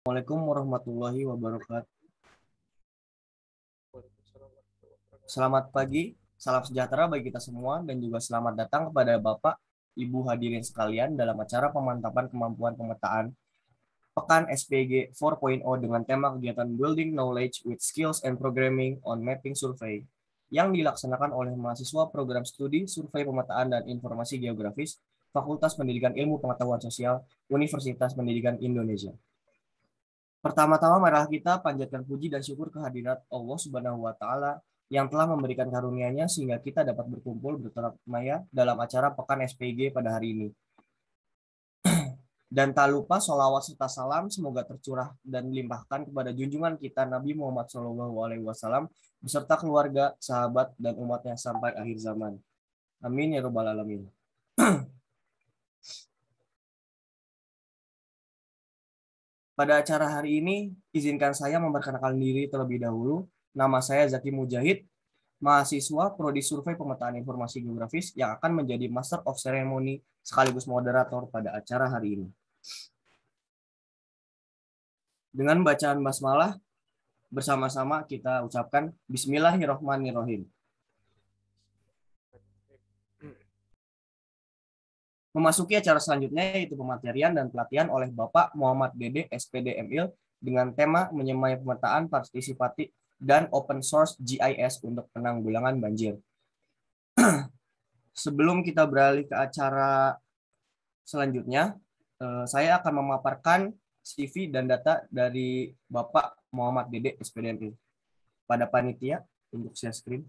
Assalamualaikum warahmatullahi wabarakatuh. Selamat pagi, salam sejahtera bagi kita semua, dan juga selamat datang kepada Bapak, Ibu hadirin sekalian dalam acara pemantapan kemampuan pemetaan Pekan SPG 4.0 dengan tema kegiatan Building Knowledge with Skills and Programming on Mapping Survey yang dilaksanakan oleh mahasiswa program studi Survei Pemetaan dan Informasi Geografis Fakultas Pendidikan Ilmu Pengetahuan Sosial Universitas Pendidikan Indonesia. Pertama-tama marilah kita panjatkan puji dan syukur kehadirat Allah Subhanahu wa taala yang telah memberikan karunia-Nya sehingga kita dapat berkumpul berteramaya dalam acara Pekan SPG pada hari ini. Dan tak lupa sholawat serta salam semoga tercurah dan dilimpahkan kepada junjungan kita Nabi Muhammad SAW beserta keluarga, sahabat, dan umatnya sampai akhir zaman. Amin ya robbal alamin. Pada acara hari ini, izinkan saya memperkenalkan diri terlebih dahulu. Nama saya Zaki Mujahid, mahasiswa Prodi Survei Pemetaan Informasi Geografis yang akan menjadi Master of Ceremony sekaligus moderator pada acara hari ini. Dengan bacaan basmalah, bersama-sama kita ucapkan Bismillahirrahmanirrahim. Memasuki acara selanjutnya yaitu pematerian dan pelatihan oleh Bapak Muhammad Dede, SPD MIL, dengan tema menyemai pemetaan partisipatif dan open source GIS untuk penanggulangan banjir. Sebelum kita beralih ke acara selanjutnya, saya akan memaparkan CV dan data dari Bapak Muhammad Dede, SPD MIL. Pada panitia untuk share screen.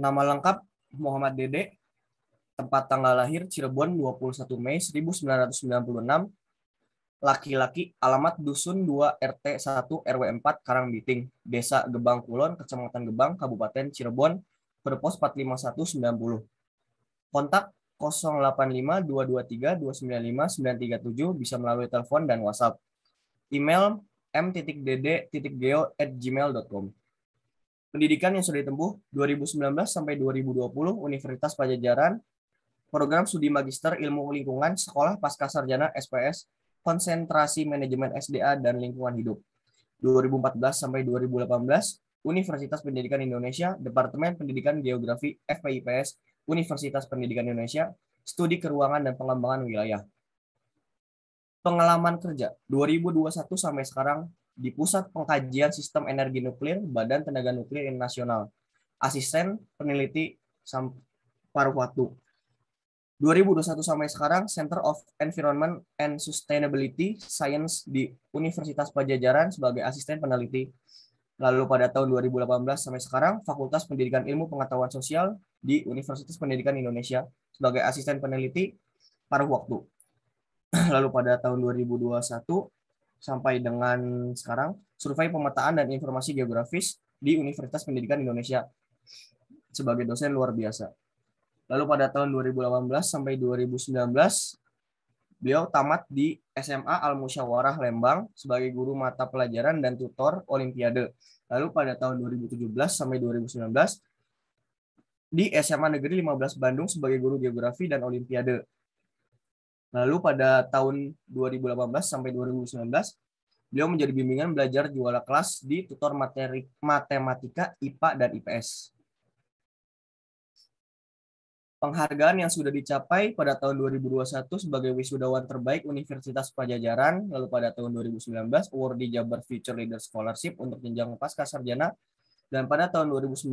Nama lengkap Muhammad Dede, tempat tanggal lahir Cirebon 21 Mei 1996, laki-laki, alamat Dusun 2 RT 1 RW 4 Karangbiting, Desa Gebang Kulon, Kecamatan Gebang, Kabupaten Cirebon, kode pos 45190. Kontak 085223295937 bisa melalui telepon dan WhatsApp. Email m.dd.geo@gmail.com. Pendidikan yang sudah ditempuh 2019 sampai 2020 Universitas Pajajaran, program studi magister ilmu lingkungan, sekolah pascasarjana SPS, konsentrasi manajemen SDA dan lingkungan hidup. 2014 sampai 2018 Universitas Pendidikan Indonesia, Departemen Pendidikan Geografi FPIPS, Universitas Pendidikan Indonesia, studi keruangan dan pengembangan wilayah. Pengalaman kerja 2021 sampai sekarang di Pusat Pengkajian Sistem Energi Nuklir Badan Tenaga Nuklir Nasional, asisten peneliti paruh waktu. 2021 sampai sekarang Center of Environment and Sustainability Science di Universitas Pajajaran sebagai asisten peneliti. Lalu pada tahun 2018 sampai sekarang Fakultas Pendidikan Ilmu Pengetahuan Sosial di Universitas Pendidikan Indonesia sebagai asisten peneliti paruh waktu. Lalu pada tahun 2021 sampai dengan sekarang survei pemetaan dan informasi geografis di Universitas Pendidikan Indonesia sebagai dosen luar biasa. Lalu pada tahun 2018 sampai 2019 beliau tamat di SMA Al Musyawarah Lembang sebagai guru mata pelajaran dan tutor Olimpiade. Lalu pada tahun 2017 sampai 2019 di SMA Negeri 15 Bandung sebagai guru geografi dan Olimpiade. Lalu pada tahun 2018 sampai 2019 beliau menjadi bimbingan belajar juara kelas di tutor materi matematika, IPA, dan IPS. Penghargaan yang sudah dicapai pada tahun 2021 sebagai wisudawan terbaik Universitas Pajajaran, lalu pada tahun 2019 award di Jabar Future Leader Scholarship untuk jenjang pascasarjana, dan pada tahun 2019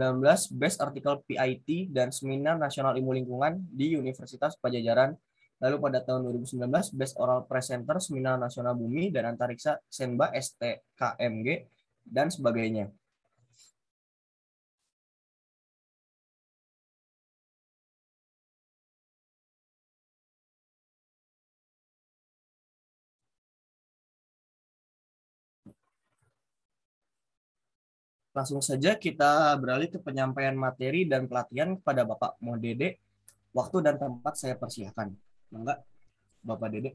Best Article PIT dan Seminar Nasional Ilmu Lingkungan di Universitas Pajajaran. Lalu pada tahun 2019 Best Oral Presenter Seminar Nasional Bumi dan Antariksa Senba STKMG dan sebagainya. Langsung saja kita beralih ke penyampaian materi dan pelatihan kepada Bapak Modede. Waktu dan tempat saya persilahkan. Enggak, Bapak Dede.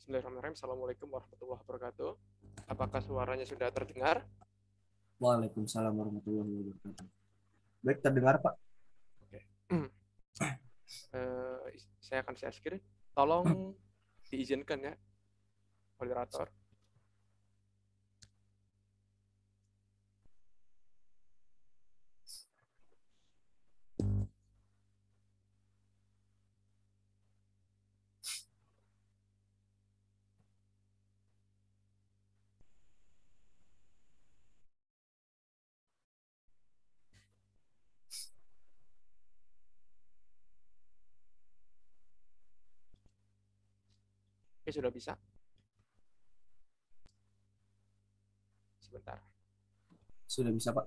Bismillahirrahmanirrahim. Assalamualaikum warahmatullahi wabarakatuh. Apakah suaranya sudah terdengar? Waalaikumsalam warahmatullahi wabarakatuh. Baik, terdengar Pak. Oke. Saya akan share screen. Tolong diizinkan ya, moderator. Oke, sudah bisa. Sebentar. Sudah bisa Pak.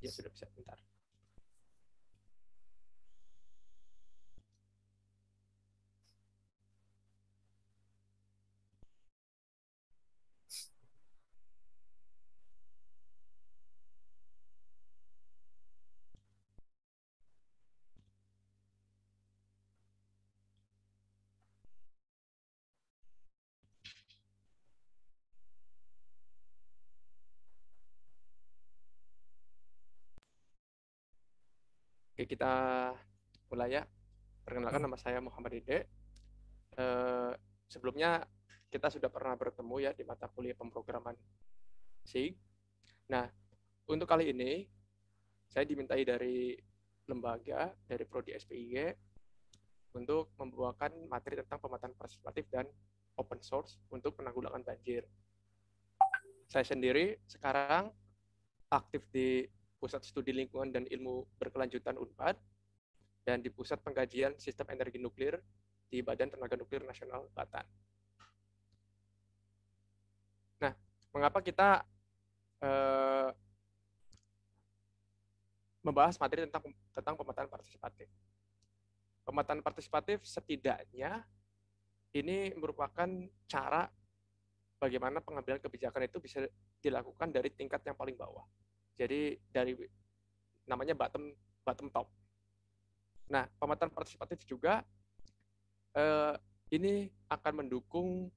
Ya, sudah bisa. Bentar. Oke, kita mulai ya. Perkenalkan, nama saya Muhammad Dede. Sebelumnya kita sudah pernah bertemu ya di mata kuliah pemrograman SIG. Nah, untuk kali ini saya dimintai dari lembaga, dari Prodi SPIG, untuk membawakan materi tentang pemetaan partisipatif dan open source untuk penanggulangan banjir. Saya sendiri sekarang aktif di Pusat Studi Lingkungan dan Ilmu Berkelanjutan UNPAD dan di Pusat Pengkajian Sistem Energi Nuklir di Badan Tenaga Nuklir Nasional Batan. Nah, mengapa kita membahas materi tentang pemetaan partisipatif? Pemetaan partisipatif setidaknya ini merupakan cara bagaimana pengambilan kebijakan itu bisa dilakukan dari tingkat yang paling bawah. Jadi dari namanya bottom top. Nah, pemetaan partisipatif juga ini akan mendukung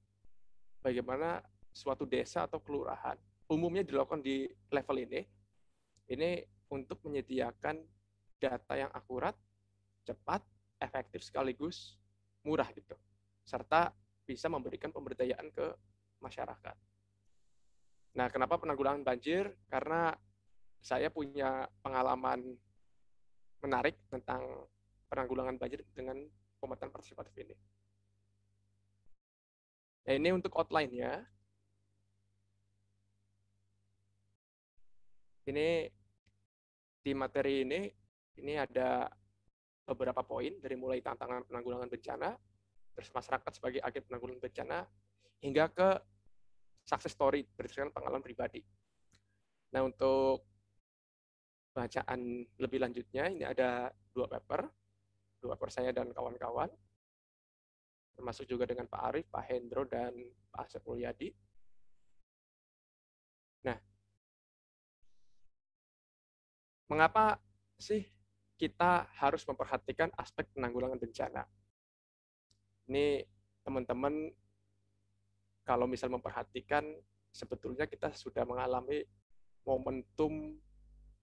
bagaimana suatu desa atau kelurahan umumnya dilakukan di level ini untuk menyediakan data yang akurat, cepat, efektif sekaligus murah gitu, serta bisa memberikan pemberdayaan ke masyarakat. Nah, kenapa penanggulangan banjir? Karena saya punya pengalaman menarik tentang penanggulangan banjir dengan pemetaan partisipatif ini. Nah, ini untuk outline-nya. Ini di materi ini ada beberapa poin dari mulai tantangan penanggulangan bencana, terus masyarakat sebagai agen penanggulangan bencana, hingga ke success story berdasarkan pengalaman pribadi. Nah, untuk bacaan lebih lanjutnya, ini ada dua paper saya dan kawan-kawan, termasuk juga dengan Pak Arief, Pak Hendro, dan Pak Asep Mulyadi. Nah, mengapa sih kita harus memperhatikan aspek penanggulangan bencana? Ini teman-teman kalau misal memperhatikan, sebetulnya kita sudah mengalami momentum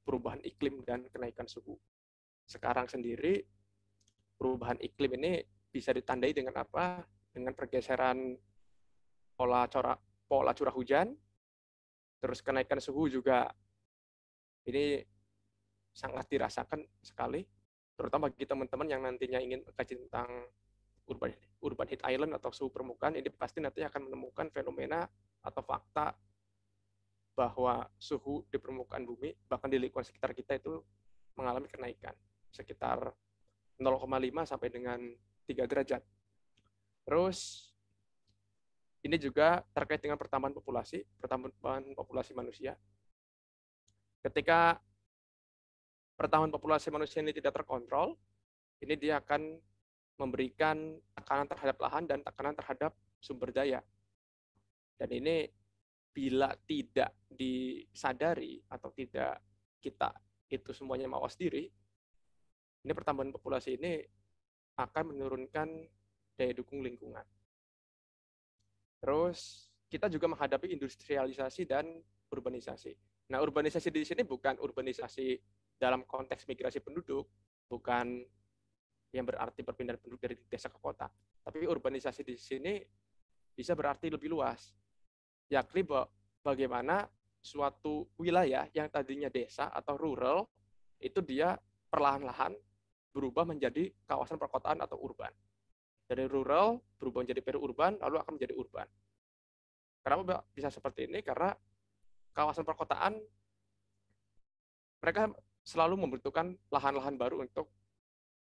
perubahan iklim dan kenaikan suhu. Sekarang sendiri, perubahan iklim ini bisa ditandai dengan apa? Dengan pergeseran pola curah hujan, terus kenaikan suhu juga ini sangat dirasakan sekali, terutama bagi teman-teman yang nantinya ingin mengkaji tentang urban heat island atau suhu permukaan, ini pasti nanti akan menemukan fenomena atau fakta bahwa suhu di permukaan bumi, bahkan di lingkungan sekitar kita itu mengalami kenaikan sekitar 0,5 sampai dengan 3 derajat. Terus ini juga terkait dengan pertambahan populasi manusia. Ketika pertambahan populasi manusia ini tidak terkontrol, ini dia akan memberikan tekanan terhadap lahan dan tekanan terhadap sumber daya. Dan ini bila tidak disadari atau tidak kita itu semuanya mawas diri, ini pertambahan populasi ini akan menurunkan daya dukung lingkungan. Terus kita juga menghadapi industrialisasi dan urbanisasi. Nah, urbanisasi di sini bukan urbanisasi dalam konteks migrasi penduduk, bukan yang berarti perpindahan penduduk dari desa ke kota. Tapi urbanisasi di sini bisa berarti lebih luas, yakni bagaimana suatu wilayah yang tadinya desa atau rural, itu dia perlahan-lahan berubah menjadi kawasan perkotaan atau urban. Dari rural berubah menjadi periurban, lalu akan menjadi urban. Kenapa bisa seperti ini? Karena kawasan perkotaan, mereka selalu membutuhkan lahan-lahan baru untuk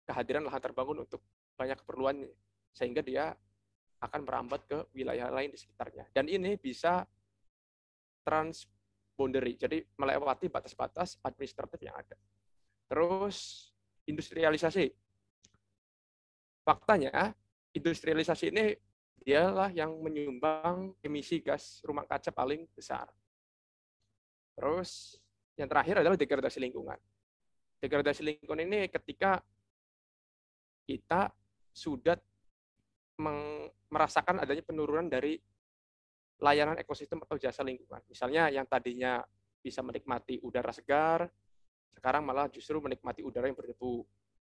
kehadiran lahan terbangun untuk banyak keperluan, sehingga dia akan merambat ke wilayah lain di sekitarnya. Dan ini bisa transboundary, jadi melewati batas-batas administratif yang ada. Terus industrialisasi. Faktanya, industrialisasi ini dialah yang menyumbang emisi gas rumah kaca paling besar. Terus yang terakhir adalah degradasi lingkungan. Degradasi lingkungan ini ketika kita sudah merasakan adanya penurunan dari layanan ekosistem atau jasa lingkungan. Misalnya yang tadinya bisa menikmati udara segar, sekarang malah justru menikmati udara yang berdebu.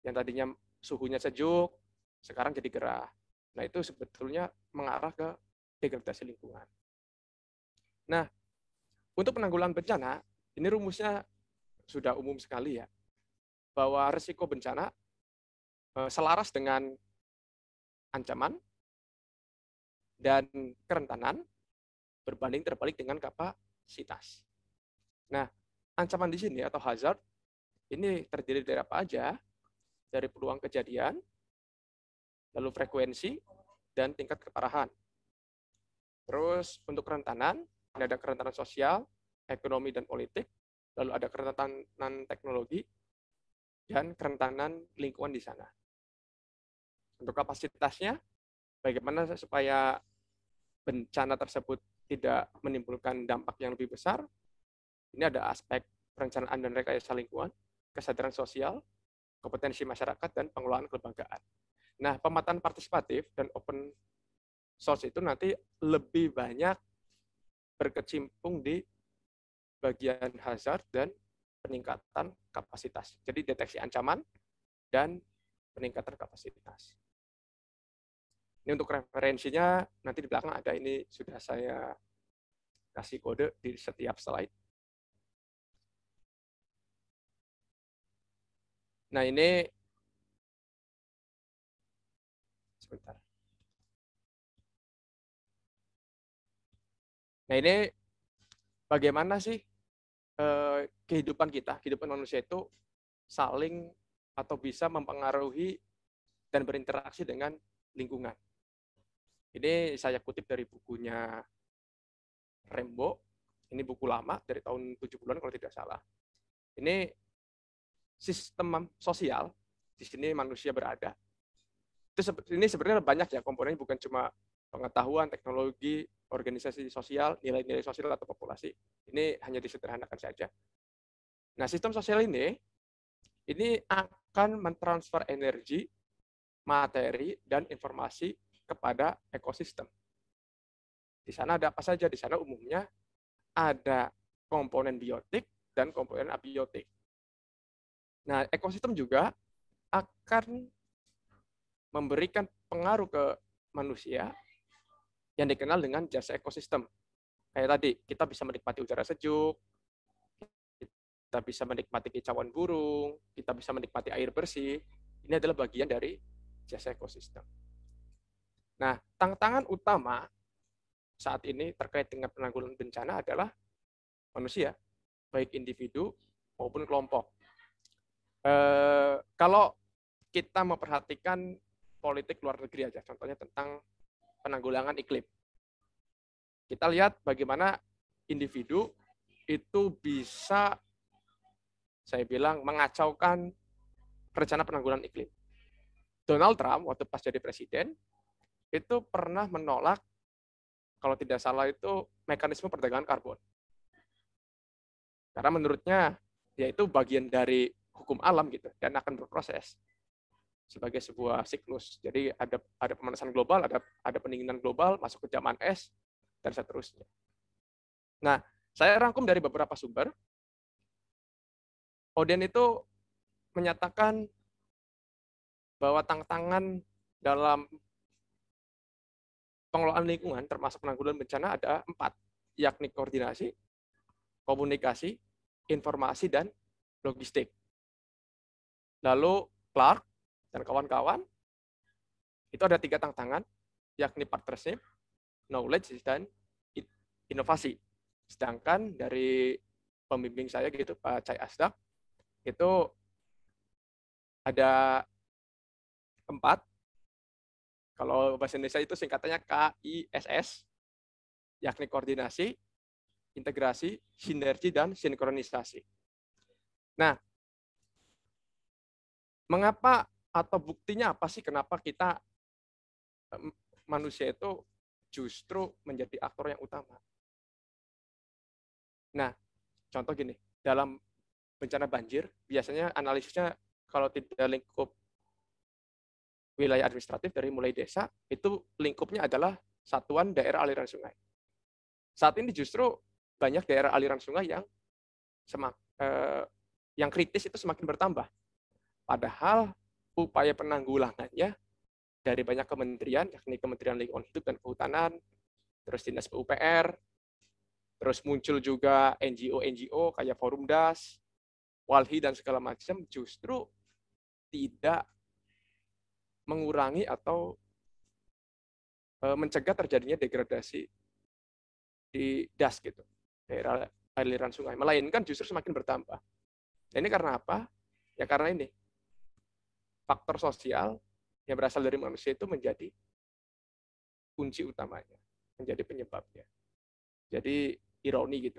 Yang tadinya suhunya sejuk, sekarang jadi gerah. Nah, itu sebetulnya mengarah ke degradasi lingkungan. Nah, untuk penanggulangan bencana, ini rumusnya sudah umum sekali ya, bahwa risiko bencana selaras dengan ancaman dan kerentanan berbanding terbalik dengan kapasitas. Nah, ancaman di sini atau hazard ini terdiri dari apa aja? Dari peluang kejadian, lalu frekuensi, dan tingkat keparahan. Terus untuk kerentanan, ini ada kerentanan sosial, ekonomi, dan politik, lalu ada kerentanan teknologi, dan kerentanan lingkungan di sana. Untuk kapasitasnya, bagaimana supaya bencana tersebut tidak menimbulkan dampak yang lebih besar? Ini ada aspek perencanaan dan rekayasa lingkungan, kesadaran sosial, kompetensi masyarakat, dan pengelolaan kelembagaan. Nah, pemetaan partisipatif dan open source itu nanti lebih banyak berkecimpung di bagian hazard dan peningkatan kapasitas. Jadi deteksi ancaman dan peningkatan kapasitas. Ini untuk referensinya, nanti di belakang ada, ini sudah saya kasih kode di setiap slide. Nah, ini sebentar. Nah, ini bagaimana sih kehidupan kita, kehidupan manusia itu saling atau bisa mempengaruhi dan berinteraksi dengan lingkungan. Ini saya kutip dari bukunya Rembo. Ini buku lama dari tahun 70-an kalau tidak salah. Ini sistem sosial, di sini manusia berada. Ini sebenarnya banyak ya komponennya, bukan cuma pengetahuan, teknologi, organisasi sosial, nilai-nilai sosial atau populasi. Ini hanya disederhanakan saja. Nah, sistem sosial ini akan mentransfer energi, materi, dan informasi kepada ekosistem. Di sana ada apa saja? Di sana umumnya ada komponen biotik dan komponen abiotik. Nah, ekosistem juga akan memberikan pengaruh ke manusia yang dikenal dengan jasa ekosistem. Kayak tadi, kita bisa menikmati udara sejuk, kita bisa menikmati kicauan burung, kita bisa menikmati air bersih. Ini adalah bagian dari jasa ekosistem. Nah, tantangan utama saat ini terkait dengan penanggulangan bencana adalah manusia, baik individu maupun kelompok. Kalau kita memperhatikan politik luar negeri aja, contohnya tentang penanggulangan iklim. Kita lihat bagaimana individu itu bisa, saya bilang, mengacaukan rencana penanggulangan iklim. Donald Trump waktu pas jadi presiden itu pernah menolak kalau tidak salah itu mekanisme perdagangan karbon. Karena menurutnya yaitu bagian dari hukum alam gitu dan akan berproses sebagai sebuah siklus. Jadi ada pemanasan global, ada pendinginan global, masuk ke zaman es dan seterusnya. Nah, saya rangkum dari beberapa sumber. Oden itu menyatakan bahwa tantangan dalam pengelolaan lingkungan termasuk penanggulangan bencana ada 4, yakni koordinasi, komunikasi, informasi, dan logistik. Lalu Clark dan kawan-kawan itu ada 3 tantangan, yakni partnership, knowledge, dan inovasi. Sedangkan dari pembimbing saya gitu Pak Cai Asdak itu ada 4. Kalau bahasa Indonesia itu singkatannya KISS, yakni koordinasi, integrasi, sinergi, dan sinkronisasi. Nah, mengapa atau buktinya apa sih kenapa kita manusia itu justru menjadi aktor yang utama? Nah, contoh gini, dalam bencana banjir, biasanya analisisnya kalau tidak lingkup wilayah administratif dari mulai desa, itu lingkupnya adalah satuan daerah aliran sungai. Saat ini justru banyak daerah aliran sungai yang kritis itu semakin bertambah. Padahal upaya penanggulangannya dari banyak kementerian, yakni Kementerian Lingkungan Hidup dan Kehutanan, terus Dinas PUPR, terus muncul juga NGO kayak Forum Das, Walhi, dan segala macam, justru tidak mengurangi atau mencegah terjadinya degradasi di das gitu, daerah aliran sungai, melainkan justru semakin bertambah. Ini karena apa? Ya karena ini faktor sosial yang berasal dari manusia itu menjadi kunci utamanya, menjadi penyebabnya. Jadi ironi gitu.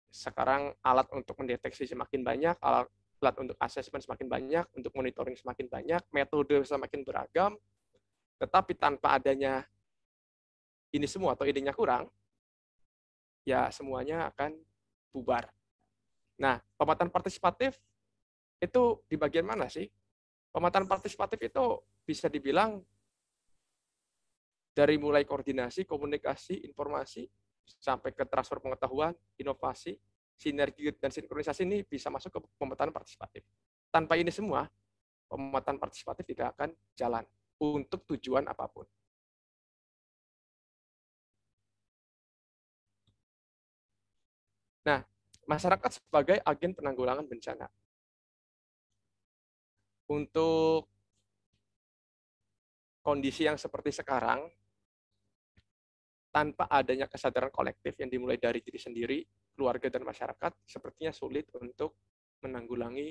Sekarang alat untuk mendeteksi semakin banyak, alat untuk asesmen semakin banyak, untuk monitoring semakin banyak, metode semakin beragam, tetapi tanpa adanya ini semua atau idenya kurang, ya semuanya akan bubar. Nah, pemetaan partisipatif itu di bagian mana sih? Pemetaan partisipatif itu bisa dibilang dari mulai koordinasi, komunikasi, informasi, sampai ke transfer pengetahuan, inovasi, sinergi, dan sinkronisasi ini bisa masuk ke pemetaan partisipatif. Tanpa ini semua, pemetaan partisipatif tidak akan jalan untuk tujuan apapun. Nah, masyarakat sebagai agen penanggulangan bencana. Untuk kondisi yang seperti sekarang, tanpa adanya kesadaran kolektif yang dimulai dari diri sendiri, keluarga, dan masyarakat, sepertinya sulit untuk menanggulangi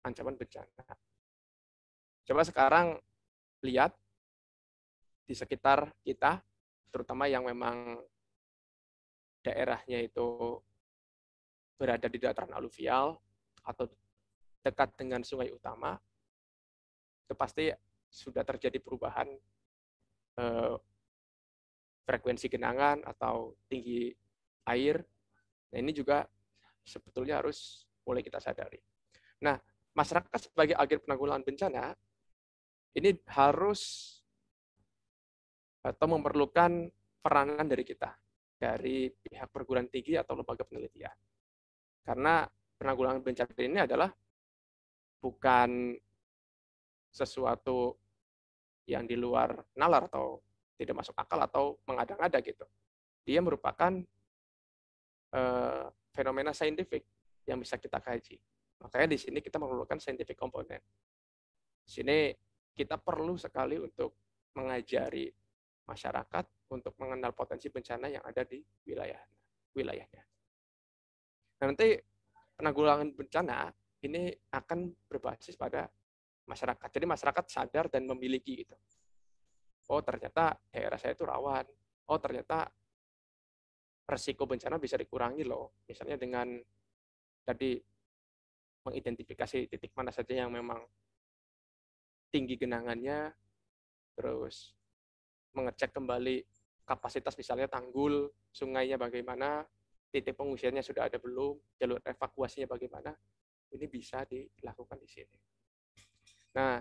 ancaman bencana. Coba sekarang lihat di sekitar kita, terutama yang memang daerahnya itu berada di dataran aluvial atau dekat dengan sungai utama, itu pasti sudah terjadi perubahan frekuensi genangan atau tinggi air. Nah, ini juga sebetulnya harus mulai kita sadari. Nah, masyarakat sebagai agen penanggulangan bencana ini harus atau memerlukan peranan dari kita, dari pihak perguruan tinggi atau lembaga penelitian. Karena penanggulangan bencana ini adalah bukan sesuatu yang di luar nalar atau tidak masuk akal atau mengada-ngada gitu. Dia merupakan fenomena saintifik yang bisa kita kaji. Makanya di sini kita memerlukan scientific component. Di sini kita perlu sekali untuk mengajari masyarakat untuk mengenal potensi bencana yang ada di wilayahnya. Nah, nanti penanggulangan bencana ini akan berbasis pada masyarakat. Jadi masyarakat sadar dan memiliki gitu. Oh, ternyata daerah saya itu rawan. Oh, ternyata resiko bencana bisa dikurangi loh. Misalnya dengan tadi mengidentifikasi titik mana saja yang memang tinggi genangannya, terus mengecek kembali kapasitas misalnya tanggul, sungainya bagaimana, titik pengungsiannya sudah ada belum, jalur evakuasinya bagaimana, ini bisa dilakukan di sini. Nah,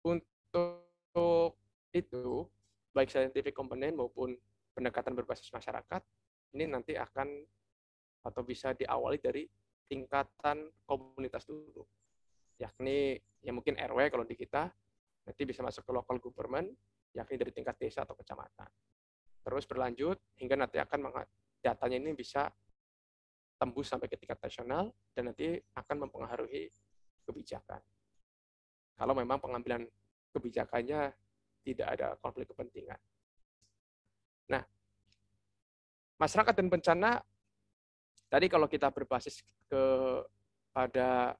untuk itu, baik scientific component maupun pendekatan berbasis masyarakat, ini nanti akan atau bisa diawali dari tingkatan komunitas dulu. Yakni ya mungkin RW kalau di kita, nanti bisa masuk ke local government, yakni dari tingkat desa atau kecamatan. Terus berlanjut hingga nanti akan datanya ini bisa tembus sampai ke tingkat nasional dan nanti akan mempengaruhi kebijakan. Kalau memang pengambilan kebijakannya tidak ada konflik kepentingan. Nah, masyarakat dan bencana tadi kalau kita berbasis pada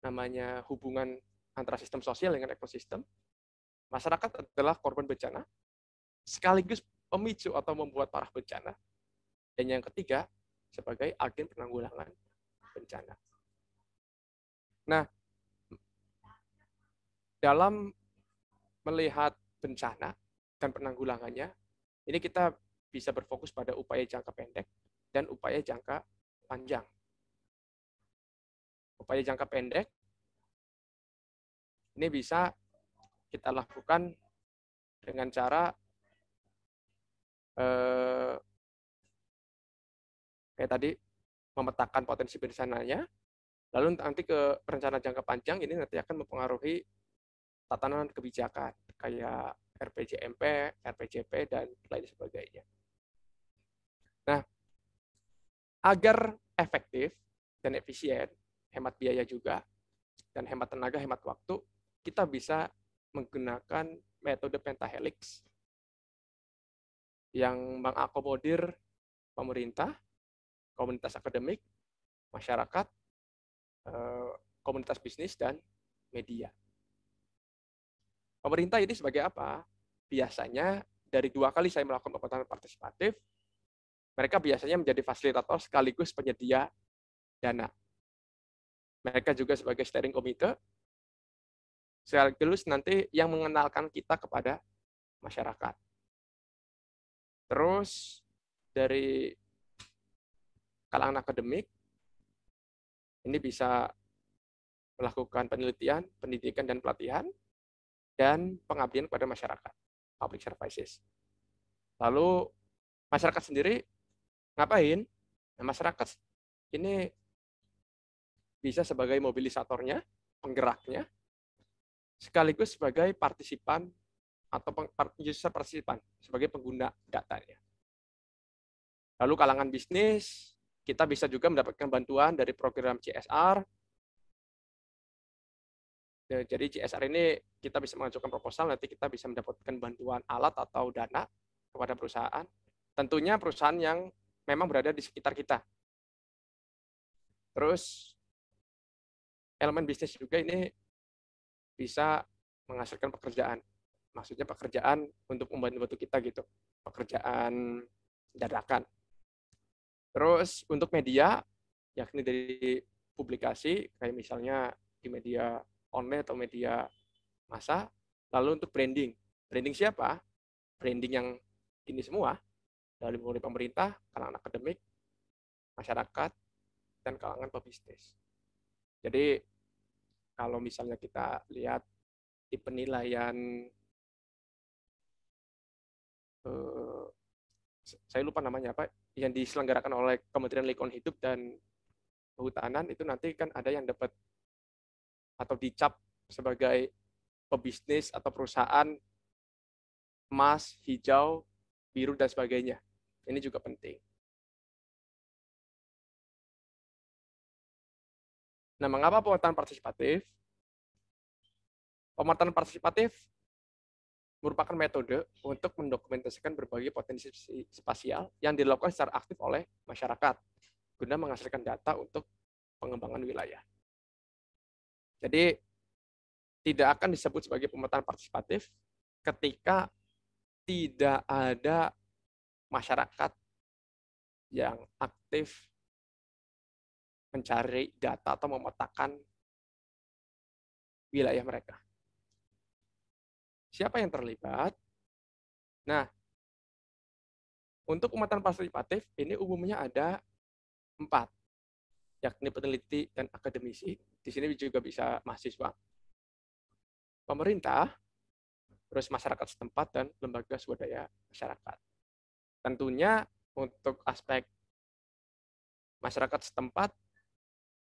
namanya hubungan antara sistem sosial dengan ekosistem, masyarakat adalah korban bencana, sekaligus pemicu atau membuat parah bencana. Dan yang ketiga, sebagai agen penanggulangan bencana. Nah, dalam melihat bencana dan penanggulangannya, ini kita bisa berfokus pada upaya jangka pendek dan upaya jangka panjang. Upaya jangka pendek ini bisa kita lakukan dengan cara kayak tadi memetakan potensi bencananya, lalu nanti ke rencana jangka panjang ini nanti akan mempengaruhi tatanan kebijakan kayak RPJMP, RPJP dan lain sebagainya. Nah, agar efektif dan efisien, hemat biaya juga dan hemat tenaga, hemat waktu, kita bisa menggunakan metode pentahelix yang mengakomodir pemerintah, komunitas akademik, masyarakat, komunitas bisnis, dan media. Pemerintah ini sebagai apa? Biasanya dari 2 kali saya melakukan pemerintahan partisipatif, mereka biasanya menjadi fasilitator sekaligus penyedia dana. Mereka juga sebagai steering komite, sekaligus nanti yang mengenalkan kita kepada masyarakat. Terus dari kalangan akademik, ini bisa melakukan penelitian, pendidikan, dan pelatihan, dan pengabdian kepada masyarakat, public services. Lalu masyarakat sendiri ngapain? Nah, masyarakat ini bisa sebagai mobilisatornya, penggeraknya, sekaligus sebagai partisipan atau user partisipan, sebagai pengguna datanya. Lalu kalangan bisnis, kita bisa juga mendapatkan bantuan dari program CSR. Jadi CSR ini kita bisa mengajukan proposal, nanti kita bisa mendapatkan bantuan alat atau dana kepada perusahaan. Tentunya perusahaan yang memang berada di sekitar kita. Terus elemen bisnis juga ini bisa menghasilkan pekerjaan. Maksudnya pekerjaan untuk membantu kita gitu. Pekerjaan dadakan. Terus untuk media, yakni dari publikasi, kayak misalnya di media online atau media massa. Lalu untuk branding. Branding siapa? Branding yang ini semua, dari mulai pemerintah, kalangan akademik, masyarakat, dan kalangan pebisnis. Jadi kalau misalnya kita lihat di penilaian, saya lupa namanya apa, yang diselenggarakan oleh Kementerian Lingkungan Hidup dan Kehutanan, itu nanti kan ada yang dapat atau dicap sebagai pebisnis atau perusahaan emas, hijau, biru, dan sebagainya. Ini juga penting. Nah, mengapa pemerintahan partisipatif? Pemerintahan partisipatif merupakan metode untuk mendokumentasikan berbagai potensi spasial yang dilakukan secara aktif oleh masyarakat guna menghasilkan data untuk pengembangan wilayah. Jadi tidak akan disebut sebagai pemerintahan partisipatif ketika tidak ada masyarakat yang aktif mencari data atau memetakan wilayah mereka. siapa yang terlibat? Nah, untuk pemetaan partisipatif ini umumnya ada 4, yakni peneliti dan akademisi. Di sini juga bisa mahasiswa, pemerintah, terus masyarakat setempat, dan lembaga swadaya masyarakat. Tentunya untuk aspek masyarakat setempat,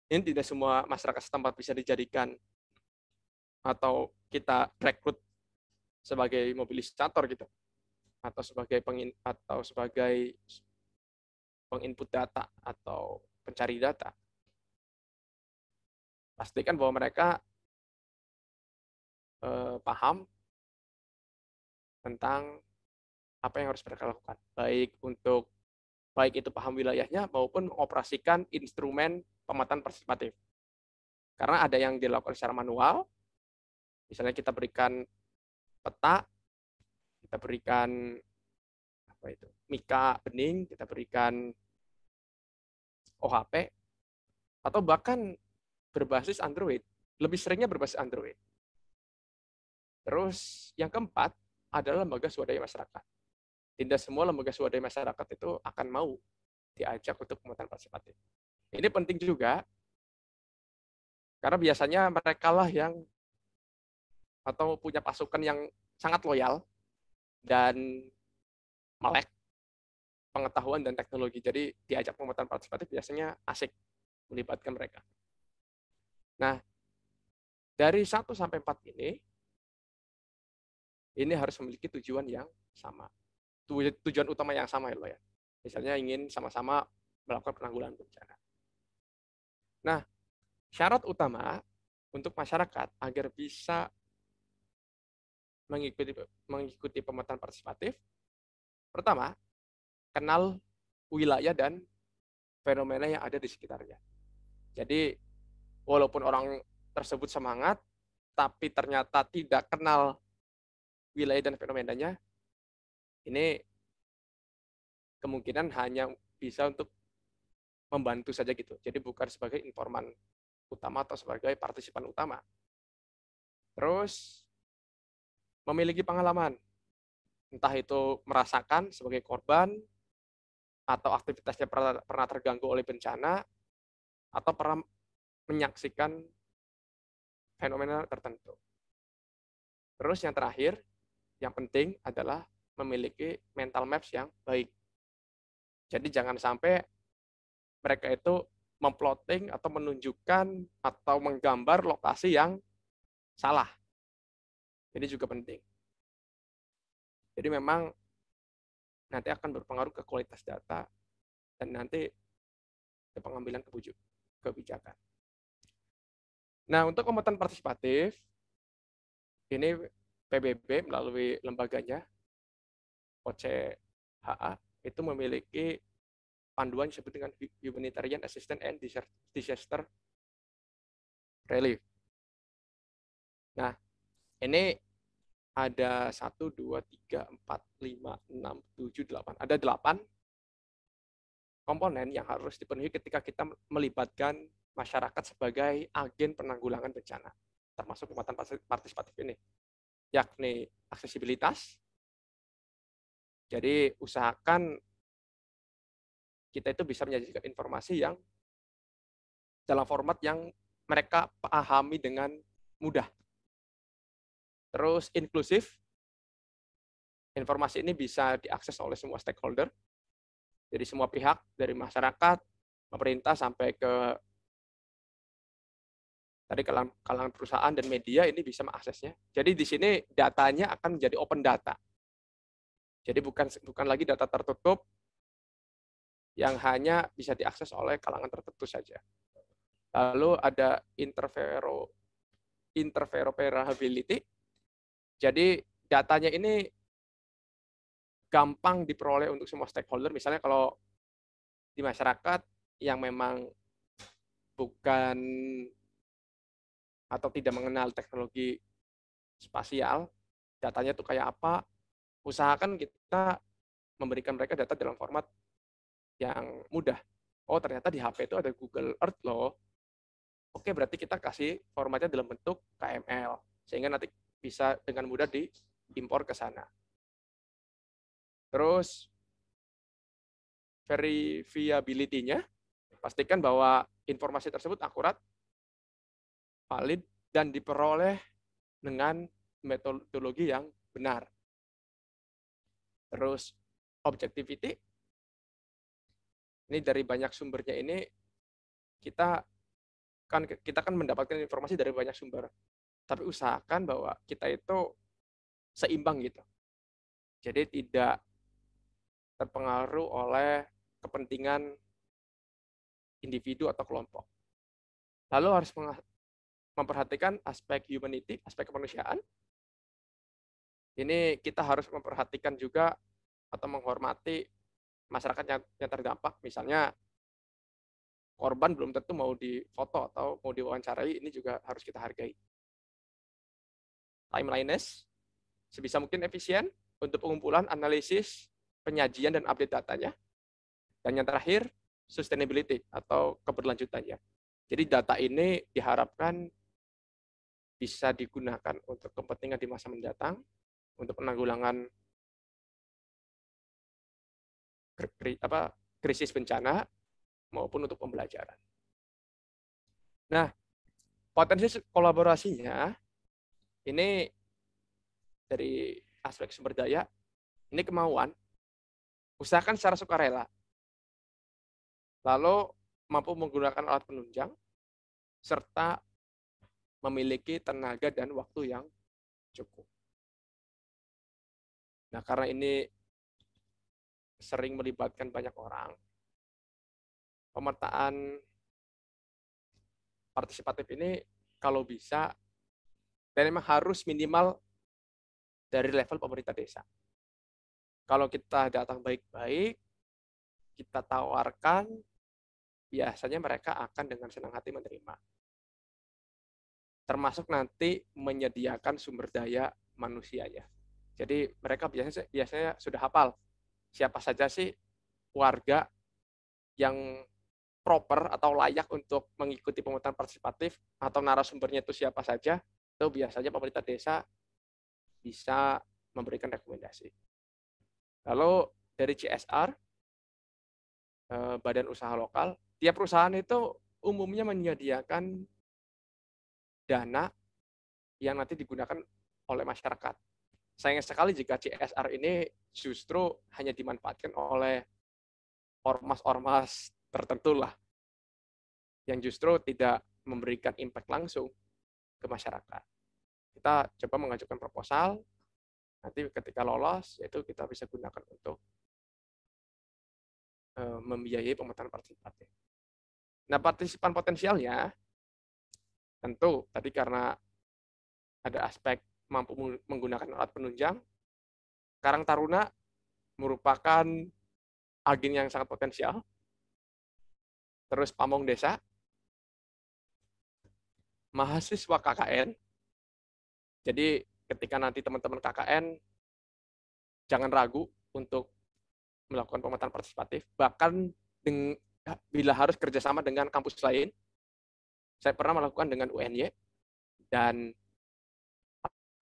ini tidak semua masyarakat setempat bisa dijadikan atau kita rekrut sebagai mobilisator gitu, atau sebagai penginput data atau pencari data. Pastikan bahwa mereka paham tentang apa yang harus mereka lakukan, baik itu paham wilayahnya maupun mengoperasikan instrumen pemetaan partisipatif. Karena ada yang dilakukan secara manual, misalnya kita berikan peta, kita berikan mika bening, kita berikan OHP, atau bahkan berbasis Android. Lebih seringnya berbasis Android. Terus yang keempat adalah lembaga swadaya masyarakat. Tidak semua lembaga swadaya masyarakat itu akan mau diajak untuk pemetaan partisipatif. Ini penting juga, karena biasanya mereka lah yang atau punya pasukan yang sangat loyal dan melek pengetahuan dan teknologi. Jadi diajak pemetaan partisipatif biasanya asik melibatkan mereka. Nah, dari 1 sampai 4 ini harus memiliki tujuan yang sama. Tujuan utama yang sama ya. Misalnya ingin sama-sama melakukan penanggulangan bencana. Nah, syarat utama untuk masyarakat agar bisa mengikuti pemetaan partisipatif, pertama, kenal wilayah dan fenomena yang ada di sekitarnya. Jadi, walaupun orang tersebut semangat, tapi ternyata tidak kenal wilayah dan fenomenanya, ini kemungkinan hanya bisa untuk membantu saja gitu. Jadi bukan sebagai informan utama atau sebagai partisipan utama. Terus memiliki pengalaman, entah itu merasakan sebagai korban, atau aktivitasnya pernah terganggu oleh bencana, atau pernah menyaksikan fenomena tertentu. Terus yang terakhir, yang penting adalah memiliki mental maps yang baik. Jadi jangan sampai mereka itu memplotting atau menunjukkan atau menggambar lokasi yang salah. Ini juga penting. Jadi memang nanti akan berpengaruh ke kualitas data dan nanti ke pengambilan kebijakan. Nah, untuk pemetaan partisipatif, ini PBB melalui lembaganya, OCHA, itu memiliki panduan disebut dengan Humanitarian Assistance and Disaster Relief. Nah, ini ada 1, 2, 3, 4, 5, 6, 7, 8. Ada 8 komponen yang harus dipenuhi ketika kita melibatkan masyarakat sebagai agen penanggulangan bencana, termasuk pemetaan partisipatif ini, yakni aksesibilitas. Jadi usahakan kita itu bisa menyajikan informasi yang dalam format yang mereka pahami dengan mudah. Terus inklusif, informasi ini bisa diakses oleh semua stakeholder, jadi semua pihak, dari masyarakat, pemerintah, sampai ke tadi kalangan perusahaan dan media ini bisa mengaksesnya. Jadi di sini datanya akan menjadi open data. Jadi bukan lagi data tertutup yang hanya bisa diakses oleh kalangan tertentu saja. Lalu ada interoperability. Jadi datanya ini gampang diperoleh untuk semua stakeholder. Misalnya kalau di masyarakat yang memang bukan atau tidak mengenal teknologi spasial, datanya itu kayak apa, usahakan kita memberikan mereka data dalam format yang mudah. Oh, ternyata di HP itu ada Google Earth loh. Oke, berarti kita kasih formatnya dalam bentuk KML, sehingga nanti bisa dengan mudah impor ke sana. Terus verifiability-nya, pastikan bahwa informasi tersebut akurat, valid, dan diperoleh dengan metodologi yang benar. Terus objectivity, ini dari banyak sumbernya ini kita kan mendapatkan informasi dari banyak sumber, tapi usahakan bahwa kita itu seimbang gitu. Jadi tidak terpengaruh oleh kepentingan individu atau kelompok. Lalu harus memperhatikan aspek humanity, aspek kemanusiaan. Ini kita harus memperhatikan juga atau menghormati masyarakat yang terdampak. Misalnya korban belum tentu mau difoto atau mau diwawancarai, ini juga harus kita hargai. Timeliness, sebisa mungkin efisien untuk pengumpulan, analisis, penyajian, dan update datanya. Dan yang terakhir, sustainability atau keberlanjutannya. Jadi data ini diharapkan bisa digunakan untuk kepentingan di masa mendatang, untuk penanggulangan krisis bencana, maupun untuk pembelajaran. Nah, potensi kolaborasinya, ini dari aspek sumber daya, ini kemauan, usahakan secara sukarela. Lalu mampu menggunakan alat penunjang, serta memiliki tenaga dan waktu yang cukup. Nah, karena ini sering melibatkan banyak orang, pemetaan partisipatif ini kalau bisa, dan memang harus minimal dari level pemerintah desa. Kalau kita datang baik-baik, kita tawarkan, biasanya mereka akan dengan senang hati menerima. Termasuk nanti menyediakan sumber daya manusianya. Jadi mereka biasanya sudah hafal siapa saja sih warga yang proper atau layak untuk mengikuti pemetaan partisipatif, atau narasumbernya itu siapa saja, itu biasanya pemerintah desa bisa memberikan rekomendasi. Lalu dari CSR, badan usaha lokal, tiap perusahaan itu umumnya menyediakan dana yang nanti digunakan oleh masyarakat. Sayang sekali jika CSR ini justru hanya dimanfaatkan oleh ormas-ormas tertentu lah, yang justru tidak memberikan impact langsung ke masyarakat. Kita coba mengajukan proposal, nanti ketika lolos, itu kita bisa gunakan untuk membiayai pemetaan partisipatif. Nah, partisipan potensialnya, tentu tadi karena ada aspek mampu menggunakan alat penunjang, Karang Taruna merupakan agen yang sangat potensial. Terus pamong desa, mahasiswa KKN. Jadi ketika nanti teman-teman KKN, jangan ragu untuk melakukan pemetaan partisipatif. Bahkan bila harus kerjasama dengan kampus lain, saya pernah melakukan dengan UNY, dan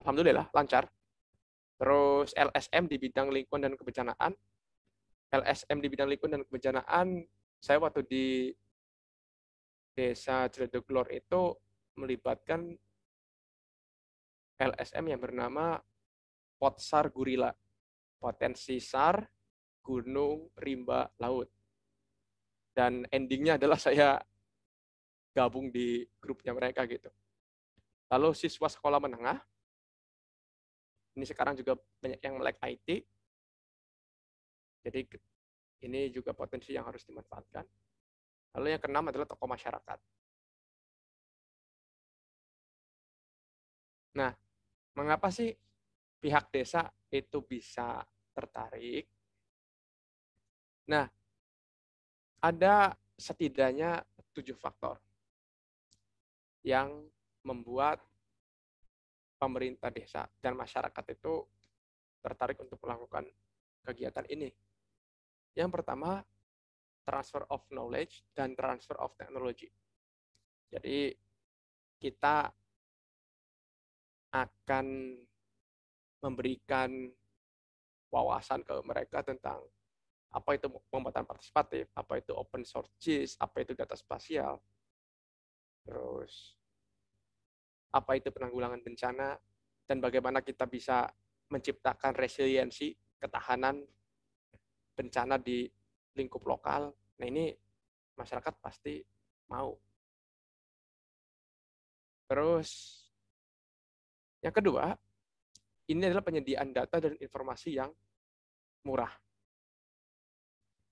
alhamdulillah lancar. Terus LSM di bidang lingkungan dan kebencanaan. LSM di bidang lingkungan dan kebencanaan, saya waktu di Desa Ciledug itu melibatkan LSM yang bernama Potsar Gurila, potensi SAR, gunung, rimba, laut. Dan endingnya adalah saya gabung di grupnya mereka gitu. Lalu siswa sekolah menengah, ini sekarang juga banyak yang melek IT, jadi ini juga potensi yang harus dimanfaatkan. Lalu yang keenam adalah tokoh masyarakat. Nah, mengapa sih pihak desa itu bisa tertarik? Nah, ada setidaknya 7 faktor yang membuat pemerintah desa dan masyarakat itu tertarik untuk melakukan kegiatan ini. Yang pertama, transfer of knowledge dan transfer of technology. Jadi kita akan memberikan wawasan ke mereka tentang apa itu pemetaan partisipatif, apa itu open source JIS, apa itu data spasial, terus apa itu penanggulangan bencana, dan bagaimana kita bisa menciptakan resiliensi, ketahanan bencana di lingkup lokal. Nah, ini masyarakat pasti mau. Terus yang kedua, ini adalah penyediaan data dan informasi yang murah.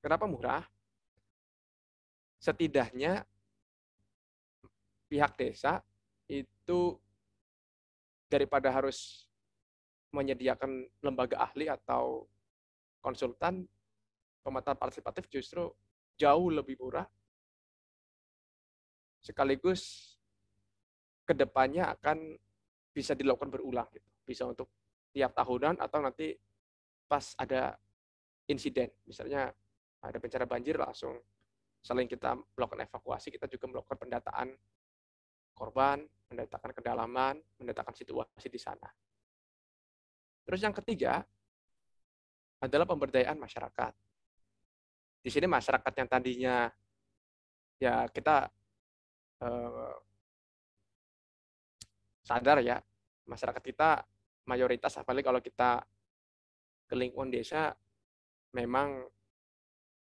Kenapa murah? Setidaknya pihak desa itu daripada harus menyediakan lembaga ahli atau konsultan, pemetaan partisipatif justru jauh lebih murah, sekaligus kedepannya akan bisa dilakukan berulang, gitu. Bisa untuk tiap tahunan atau nanti pas ada insiden, misalnya ada bencana banjir, langsung selain kita melakukan evakuasi, kita juga melakukan pendataan korban, mendatangkan kedalaman, mendatangkan situasi di sana. Terus yang ketiga adalah pemberdayaan masyarakat. Di sini masyarakat yang tadinya ya kita sadar ya, masyarakat kita mayoritas, apalagi kalau kita ke lingkungan desa, memang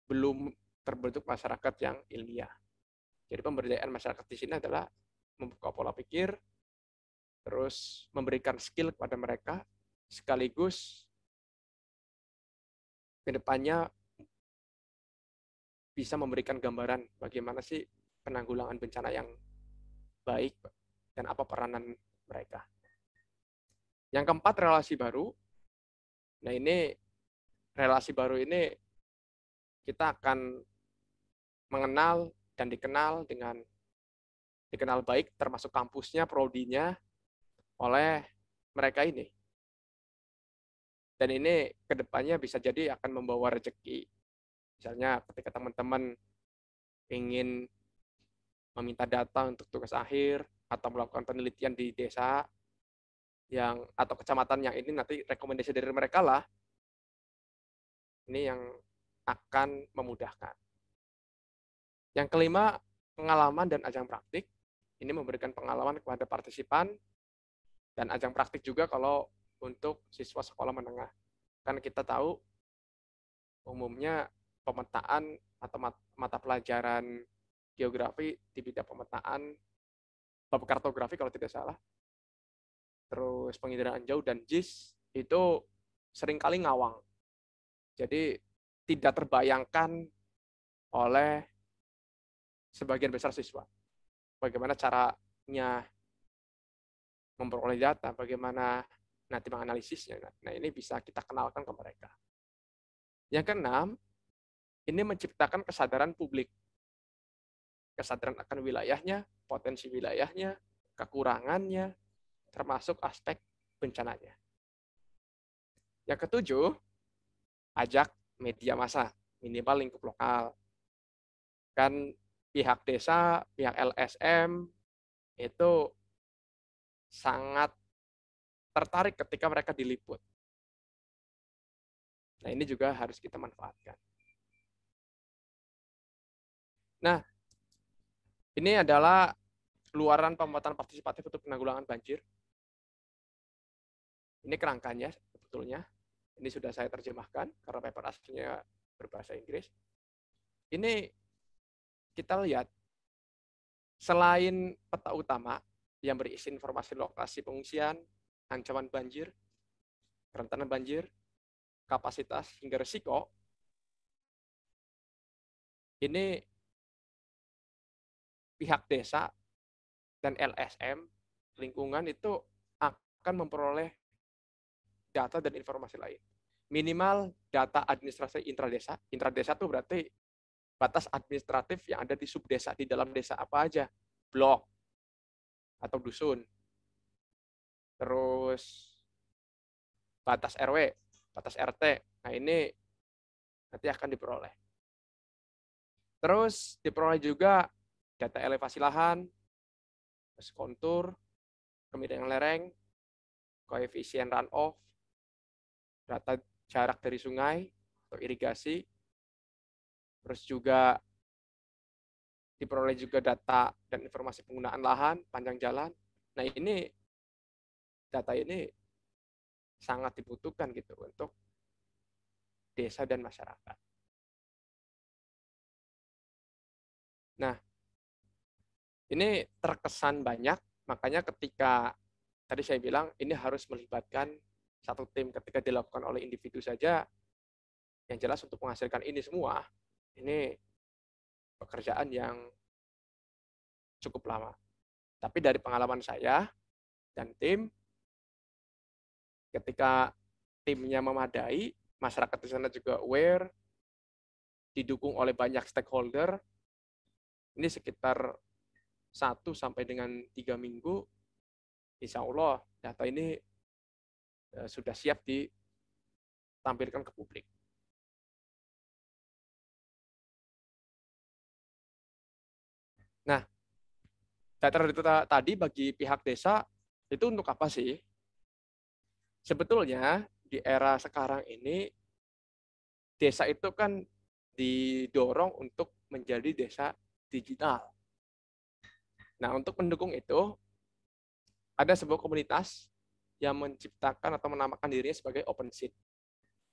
belum terbentuk masyarakat yang ilmiah. Jadi pemberdayaan masyarakat di sini adalah membuka pola pikir, terus memberikan skill kepada mereka, sekaligus ke depannya bisa memberikan gambaran bagaimana sih penanggulangan bencana yang baik dan apa peranan mereka. Yang keempat, relasi baru. Nah, ini relasi baru ini kita akan mengenal dan dikenal baik, termasuk kampusnya, prodinya, oleh mereka ini. Dan ini kedepannya bisa jadi akan membawa rezeki. Misalnya ketika teman-teman ingin meminta data untuk tugas akhir atau melakukan penelitian di desa yang atau kecamatan yang ini, nanti rekomendasi dari mereka lah. Ini yang akan memudahkan. Yang kelima, pengalaman dan ajang praktik. Ini memberikan pengalaman kepada partisipan dan ajang praktik juga kalau untuk siswa sekolah menengah. Kan kita tahu umumnya pemetaan atau mata pelajaran geografi di bidang pemetaan, bab kartografi kalau tidak salah, terus penginderaan jauh dan JIS itu seringkali ngawang. Jadi tidak terbayangkan oleh sebagian besar siswa. Bagaimana caranya memperoleh data, bagaimana nanti menganalisisnya. Nah, ini bisa kita kenalkan ke mereka. Yang keenam, ini menciptakan kesadaran publik. Kesadaran akan wilayahnya, potensi wilayahnya, kekurangannya, termasuk aspek bencananya. Yang ketujuh, ajak media massa, minimal lingkup lokal. Kan pihak desa, pihak LSM itu sangat tertarik ketika mereka diliput. Nah, ini juga harus kita manfaatkan. Nah, ini adalah luaran pemetaan partisipatif untuk penanggulangan banjir. Ini kerangkanya sebetulnya. Ini sudah saya terjemahkan karena paper aslinya berbahasa Inggris. Ini kita lihat, selain peta utama yang berisi informasi lokasi pengungsian, ancaman banjir, kerentanan banjir, kapasitas hingga risiko, ini pihak desa dan LSM lingkungan itu akan memperoleh data dan informasi lain. Minimal data administrasi intradesa. Intradesa itu berarti batas administratif yang ada di subdesa, di dalam desa apa aja, blok atau dusun. Terus batas RW, batas RT. Nah, ini nanti akan diperoleh. Terus diperoleh juga data elevasi lahan, kontur, kemiringan lereng, koefisien runoff, data jarak dari sungai atau irigasi, terus juga diperoleh juga data dan informasi penggunaan lahan, panjang jalan. Nah ini data ini sangat dibutuhkan gitu untuk desa dan masyarakat. Nah ini terkesan banyak, makanya ketika tadi saya bilang ini harus melibatkan satu tim. Ketika dilakukan oleh individu saja, yang jelas untuk menghasilkan ini semua, ini pekerjaan yang cukup lama. Tapi dari pengalaman saya dan tim, ketika timnya memadai, masyarakat di sana juga aware, didukung oleh banyak stakeholder, ini sekitar 1 sampai dengan 3 minggu, insya Allah data ini sudah siap ditampilkan ke publik. Nah, data tadi bagi pihak desa itu untuk apa sih? Sebetulnya di era sekarang ini desa itu kan didorong untuk menjadi desa digital. Nah, untuk mendukung itu ada sebuah komunitas yang menciptakan atau menamakan dirinya sebagai OpenSeed.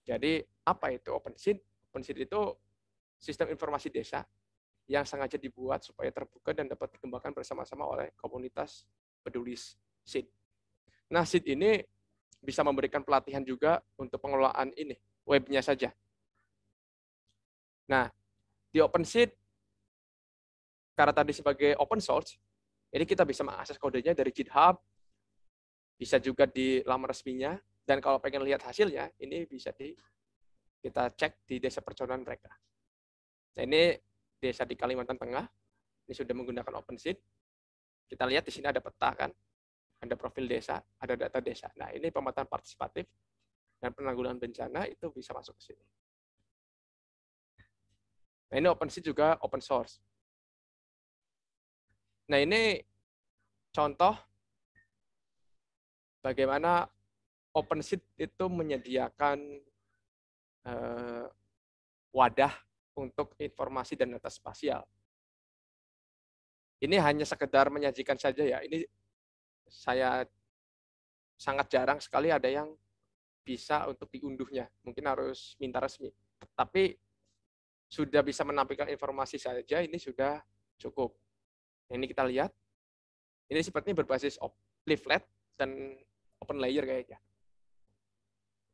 Jadi, apa itu OpenSeed? OpenSeed itu sistem informasi desa yang sengaja dibuat supaya terbuka dan dapat dikembangkan bersama-sama oleh komunitas peduli seed. Nah, seed ini bisa memberikan pelatihan juga untuk pengelolaan ini, webnya saja. Nah, di OpenSeed, karena tadi sebagai open source, ini kita bisa mengakses kodenya dari GitHub, bisa juga di laman resminya, dan kalau pengen lihat hasilnya, ini bisa kita cek di desa percontohan mereka. Nah, ini desa di Kalimantan Tengah, ini sudah menggunakan OpenSeed. Kita lihat di sini ada peta kan, ada profil desa, ada data desa. Nah, ini pemetaan partisipatif dan penanggulangan bencana itu bisa masuk ke sini. Nah, ini OpenSeed juga open source. Nah, ini contoh bagaimana OpenSeed itu menyediakan wadah untuk informasi dan data spasial. Ini hanya sekedar menyajikan saja ya. Ini saya sangat jarang sekali ada yang bisa untuk diunduhnya. Mungkin harus minta resmi. Tapi sudah bisa menampilkan informasi saja, ini sudah cukup. Ini kita lihat. Ini sepertinya berbasis leaflet dan open layer kayaknya.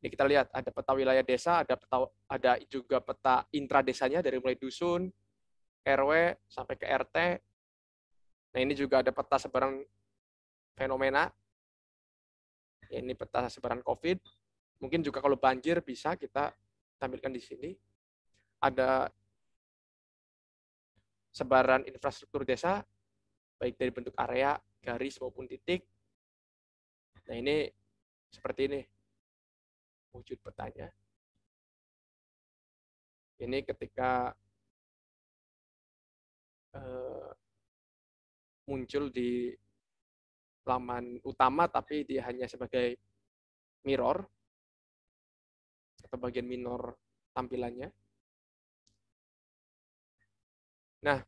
Ini kita lihat, ada peta wilayah desa, ada juga peta intra desanya dari mulai dusun, RW, sampai ke RT. Nah, ini juga ada peta sebaran fenomena. Ini peta sebaran COVID. Mungkin juga kalau banjir bisa kita tampilkan di sini. Ada sebaran infrastruktur desa, baik dari bentuk area, garis, maupun titik. Nah, ini seperti ini wujud petanya. Ini ketika muncul di laman utama, tapi dia hanya sebagai mirror atau bagian minor tampilannya. Nah,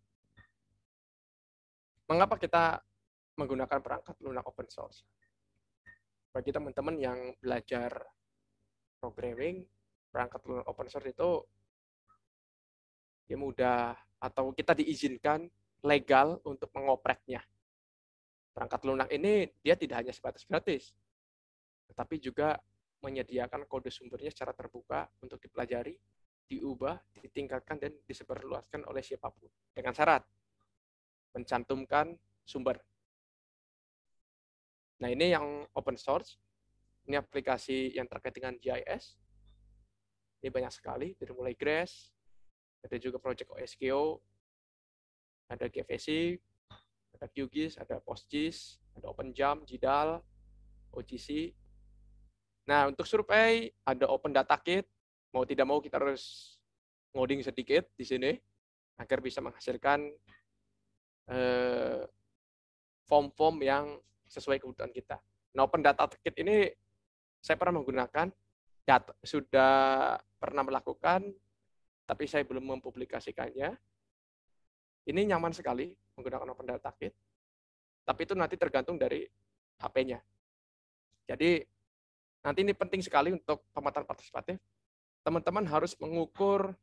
mengapa kita menggunakan perangkat lunak open source? Bagi teman-teman yang belajar programming, perangkat lunak open source itu ya mudah, atau kita diizinkan legal untuk mengopreknya. Perangkat lunak ini dia tidak hanya sebatas gratis, tetapi juga menyediakan kode sumbernya secara terbuka untuk dipelajari, diubah, ditingkatkan, dan disebarluaskan oleh siapapun. Dengan syarat mencantumkan sumber. Nah, ini yang open source. Ini aplikasi yang terkait dengan GIS. Ini banyak sekali, dari mulai Grass, ada juga Project OSGeo, ada GVC, ada QGIS, ada PostGIS, ada OpenJam, JIDAL, OGC. Nah, untuk survei ada Open Data Kit. Mau tidak mau kita harus ngoding sedikit di sini agar bisa menghasilkan form-form yang sesuai kebutuhan kita. Nah, Open Data Kit ini saya pernah menggunakan. sudah pernah melakukan, tapi saya belum mempublikasikannya. Ini nyaman sekali menggunakan OpenData Kit, tapi itu nanti tergantung dari HP-nya. Jadi nanti ini penting sekali untuk pemetaan partisipatif. Teman-teman harus mengukur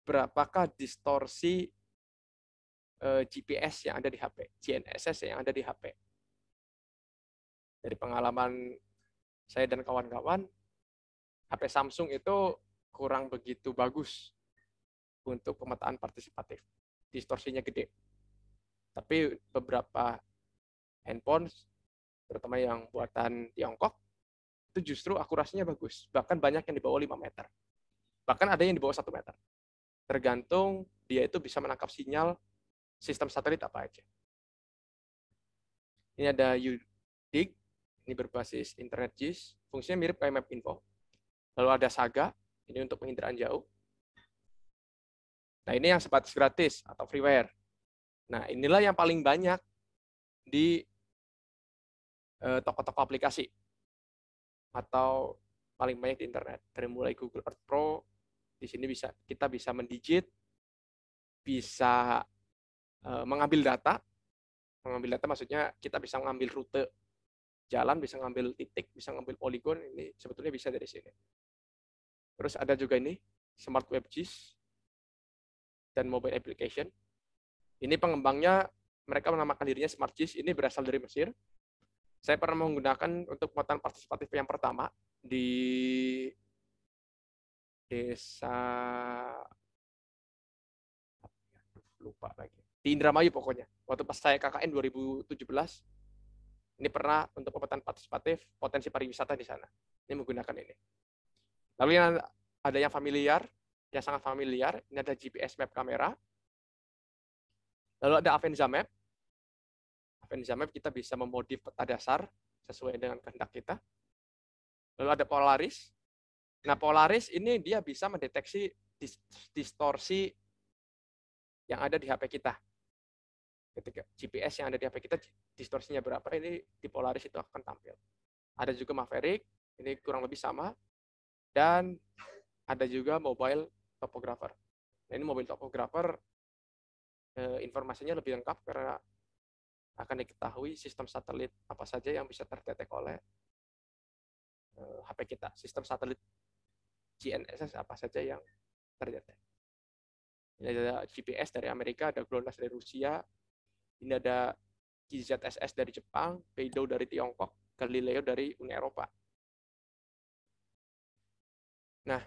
berapakah distorsi GPS yang ada di HP, GNSS yang ada di HP. Dari pengalaman saya dan kawan-kawan, HP Samsung itu kurang begitu bagus untuk pemetaan partisipatif. Distorsinya gede. Tapi beberapa handphone, terutama yang buatan Tiongkok, itu justru akurasinya bagus. Bahkan banyak yang di bawah 5 meter. Bahkan ada yang di bawah 1 meter. Tergantung dia itu bisa menangkap sinyal sistem satelit apa aja. Ini ada UDIG, ini berbasis Internet JIS, fungsinya mirip kayak Mapinfo. Lalu ada Saga, ini untuk penginderaan jauh. Nah, ini yang sebatas gratis atau freeware. Nah, inilah yang paling banyak di toko-toko aplikasi atau paling banyak di internet. Dari mulai Google Earth Pro, di sini kita bisa mendigit, bisa mengambil data. Mengambil data maksudnya kita bisa mengambil rute jalan, bisa mengambil titik, bisa mengambil poligon, ini sebetulnya bisa dari sini. Terus ada juga ini, Smart Web JIS dan Mobile Application. Ini pengembangnya, mereka menamakan dirinya Smart JIS, ini berasal dari Mesir. Saya pernah menggunakan untuk pemetaan partisipatif yang pertama di desa, lupa lagi, di Indramayu pokoknya. Waktu pas saya KKN 2017, ini pernah untuk pemetaan partisipatif potensi pariwisata di sana. Ini menggunakan ini. Lalu yang ada yang familiar, yang sangat familiar, ini ada GPS map kamera. Lalu ada Avenza Map. Avenza Map kita bisa memodif peta dasar sesuai dengan kehendak kita. Lalu ada Polaris. Nah, Polaris ini dia bisa mendeteksi distorsi yang ada di HP kita. Ketika GPS yang ada di HP kita, distorsinya berapa, ini di Polaris itu akan tampil. Ada juga Maverick, ini kurang lebih sama. Dan ada juga Mobile Topographer. Nah, ini Mobile Topographer, informasinya lebih lengkap karena akan diketahui sistem satelit apa saja yang bisa terdetek oleh HP kita. Sistem satelit GNSS apa saja yang terdetek. Ini ada GPS dari Amerika, ada GLONASS dari Rusia, ini ada GZSS dari Jepang, Beidou dari Tiongkok, Galileo dari Uni Eropa. Nah,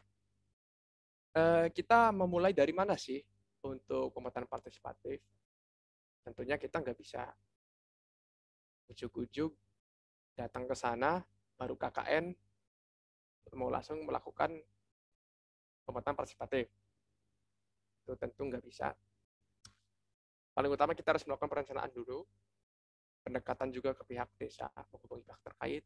kita memulai dari mana sih untuk pemetaan partisipatif? Tentunya kita nggak bisa ujuk-ujuk datang ke sana, baru KKN, mau langsung melakukan pemetaan partisipatif. Itu tentu nggak bisa. Paling utama kita harus melakukan perencanaan dulu, pendekatan juga ke pihak desa, menghubungi pihak terkait,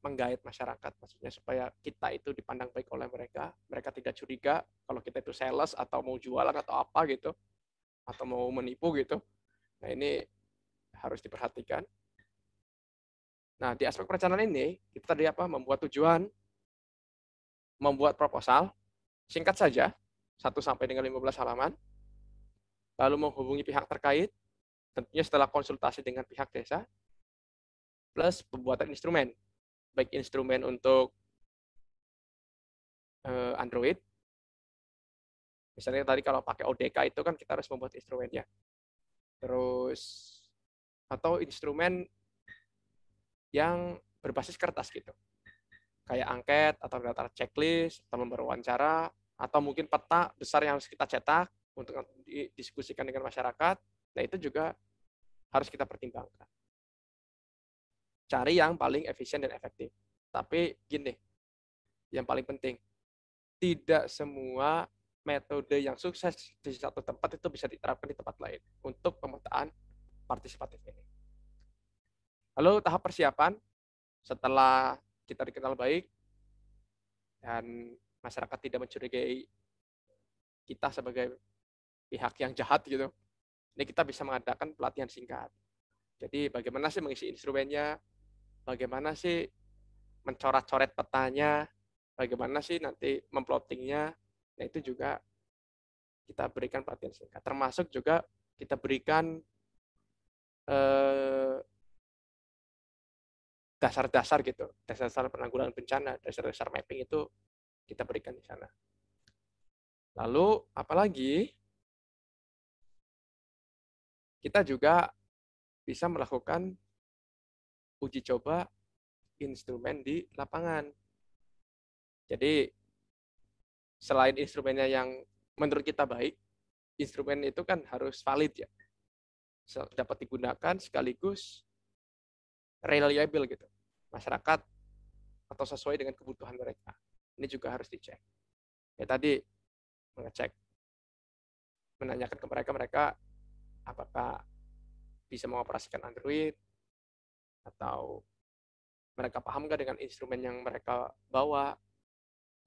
menggait masyarakat, maksudnya supaya kita itu dipandang baik oleh mereka, mereka tidak curiga kalau kita itu sales atau mau jualan atau apa gitu, atau mau menipu gitu. Nah, ini harus diperhatikan. Nah, di aspek perencanaan ini, kita tadi apa? Membuat tujuan, membuat proposal, singkat saja, 1 sampai dengan 15 halaman, lalu menghubungi pihak terkait, tentunya setelah konsultasi dengan pihak desa, plus pembuatan instrumen, baik instrumen untuk Android, misalnya tadi kalau pakai ODK itu kan kita harus membuat instrumennya, terus atau instrumen yang berbasis kertas gitu, kayak angket atau daftar checklist atau lembar wawancara atau mungkin peta besar yang harus kita cetak untuk didiskusikan dengan masyarakat. Nah, itu juga harus kita pertimbangkan. Cari yang paling efisien dan efektif. Tapi gini, yang paling penting, tidak semua metode yang sukses di satu tempat itu bisa diterapkan di tempat lain untuk pemetaan partisipatif ini. Lalu tahap persiapan, setelah kita dikenal baik dan masyarakat tidak mencurigai kita sebagai pihak yang jahat gitu, ini kita bisa mengadakan pelatihan singkat. Jadi bagaimana sih mengisi instrumennya, bagaimana sih mencoret-coret petanya, bagaimana sih nanti memplottingnya. Nah, itu juga kita berikan pelatihan singkat. Termasuk juga kita berikan eh, dasar-dasar gitu, dasar-dasar penanggulangan bencana, dasar-dasar mapping itu kita berikan di sana. Lalu apalagi kita juga bisa melakukan uji coba instrumen di lapangan. Jadi selain instrumennya yang menurut kita baik, instrumen itu kan harus valid ya, dapat digunakan sekaligus reliable gitu, masyarakat atau sesuai dengan kebutuhan mereka. Ini juga harus dicek. Ya tadi mengecek, menanyakan ke mereka apakah bisa mengoperasikan Android, atau mereka paham nggak dengan instrumen yang mereka bawa,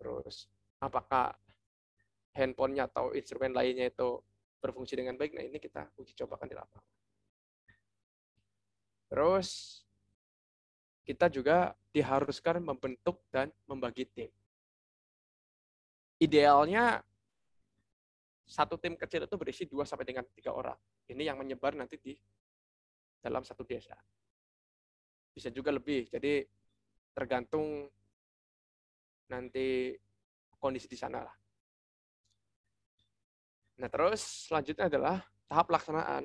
terus apakah handphonenya atau instrumen lainnya itu berfungsi dengan baik. Nah, ini kita uji cobakan di lapangan. Terus kita juga diharuskan membentuk dan membagi tim. Idealnya satu tim kecil itu berisi 2 sampai dengan 3 orang. Ini yang menyebar nanti di dalam satu desa. Bisa juga lebih. Jadi tergantung nanti kondisi di sana lah. Nah, terus selanjutnya adalah tahap pelaksanaan.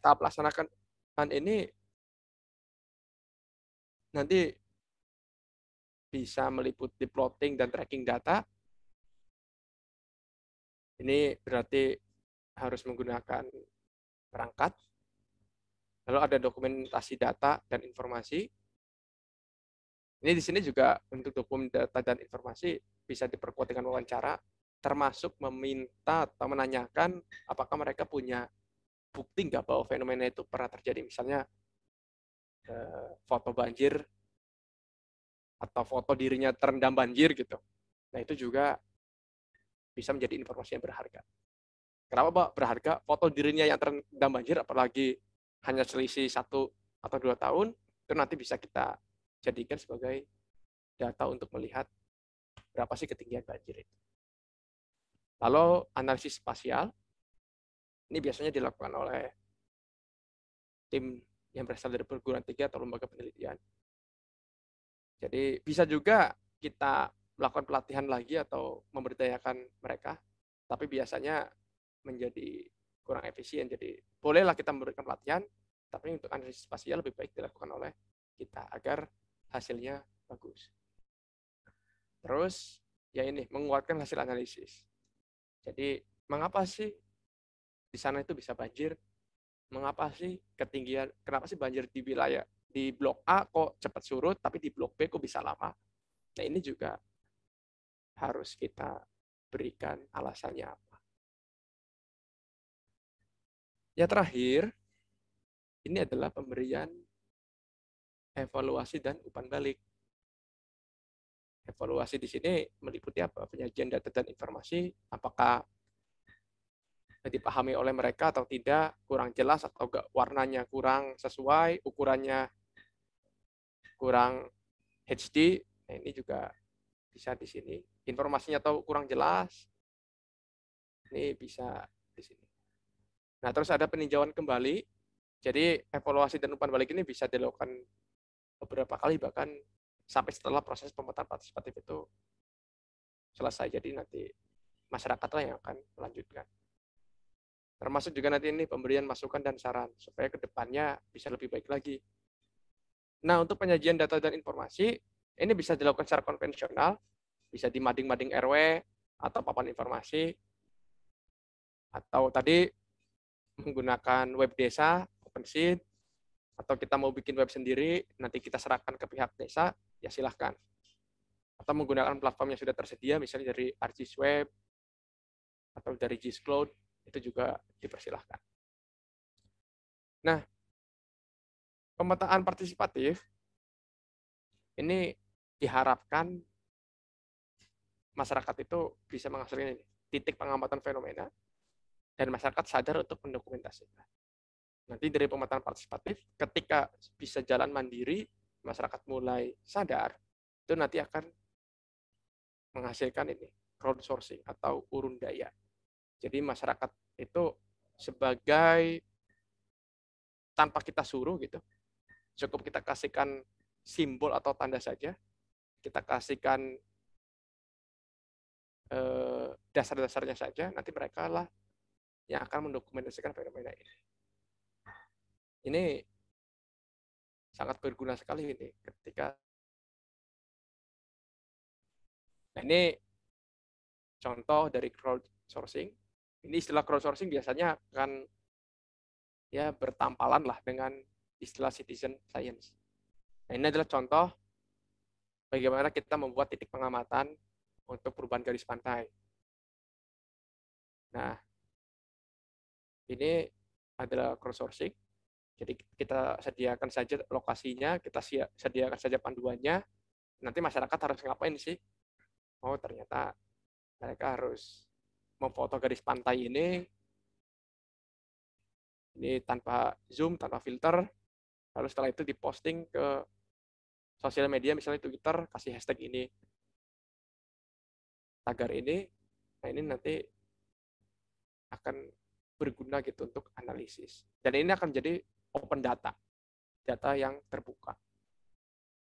Tahap pelaksanaan ini nanti bisa meliputi plotting dan tracking data. Ini berarti harus menggunakan perangkat. Lalu ada dokumentasi data dan informasi. Ini di sini juga untuk dokumen data dan informasi bisa diperkuat dengan wawancara, termasuk meminta atau menanyakan apakah mereka punya bukti nggak bahwa fenomena itu pernah terjadi. Misalnya foto banjir atau foto dirinya terendam banjir gitu. Nah, itu juga bisa menjadi informasi yang berharga. Kenapa Pak berharga? Foto dirinya yang terendam banjir, apalagi hanya selisih 1 atau 2 tahun, itu nanti bisa kita jadikan sebagai data untuk melihat berapa sih ketinggian banjir itu. Lalu analisis spasial, ini biasanya dilakukan oleh tim yang berasal dari perguruan tinggi atau lembaga penelitian. Jadi bisa juga kita melakukan pelatihan lagi atau memberdayakan mereka, tapi biasanya menjadi kurang efisien. Jadi bolehlah kita memberikan pelatihan, tapi untuk analisis spasial lebih baik dilakukan oleh kita agar hasilnya bagus. Terus ya ini menguatkan hasil analisis. Jadi mengapa sih di sana itu bisa banjir? Mengapa sih ketinggian? Kenapa sih banjir di wilayah di blok A kok cepat surut, tapi di blok B kok bisa lama? Nah, ini juga harus kita berikan alasannya apa. Ya terakhir, ini adalah pemberian evaluasi dan umpan balik. Evaluasi di sini meliputi apa? Penyajian data dan informasi, apakah dipahami oleh mereka atau tidak, kurang jelas atau enggak, warnanya kurang sesuai, ukurannya kurang HD. Nah, ini juga bisa di sini. Informasinya atau kurang jelas, ini bisa di sini. Nah, terus ada peninjauan kembali. Jadi evaluasi dan umpan balik ini bisa dilakukan beberapa kali, bahkan sampai setelah proses pemetaan partisipatif itu selesai. Jadi nanti masyarakatlah yang akan melanjutkan. Termasuk juga nanti ini pemberian masukan dan saran supaya kedepannya bisa lebih baik lagi. Nah, untuk penyajian data dan informasi ini bisa dilakukan secara konvensional, bisa di mading-mading RW atau papan informasi, atau tadi menggunakan web desa, OpenSeed, atau kita mau bikin web sendiri, nanti kita serahkan ke pihak desa, ya silahkan. Atau menggunakan platform yang sudah tersedia, misalnya dari ArcGIS Web, atau dari GIS Cloud, itu juga dipersilahkan. Nah, pemetaan partisipatif, ini diharapkan masyarakat itu bisa menghasilkan ini, titik pengamatan fenomena, dan masyarakat sadar untuk mendokumentasikan. Nanti dari pemetaan partisipatif, ketika bisa jalan mandiri, masyarakat mulai sadar, itu nanti akan menghasilkan ini, crowdsourcing atau urun daya. Jadi masyarakat itu sebagai tanpa kita suruh gitu, cukup kita kasihkan simbol atau tanda saja, kita kasihkan dasar-dasarnya saja, nanti mereka lah yang akan mendokumentasikan fenomena ini. Ini sangat berguna sekali ini ketika. Nah, ini contoh dari crowdsourcing. Ini istilah crowdsourcing biasanya akan ya bertampalan lah dengan istilah citizen science. Nah, ini adalah contoh bagaimana kita membuat titik pengamatan untuk perubahan garis pantai. Nah, ini adalah crowdsourcing. Jadi kita sediakan saja lokasinya, kita sediakan saja panduannya. Nanti masyarakat harus ngapain sih? Oh, ternyata mereka harus memfoto garis pantai ini tanpa zoom, tanpa filter. Lalu setelah itu diposting ke sosial media, misalnya Twitter, kasih hashtag ini, tagar ini. Nah, ini nanti akan berguna gitu untuk analisis. Dan ini akan jadi open data, data yang terbuka.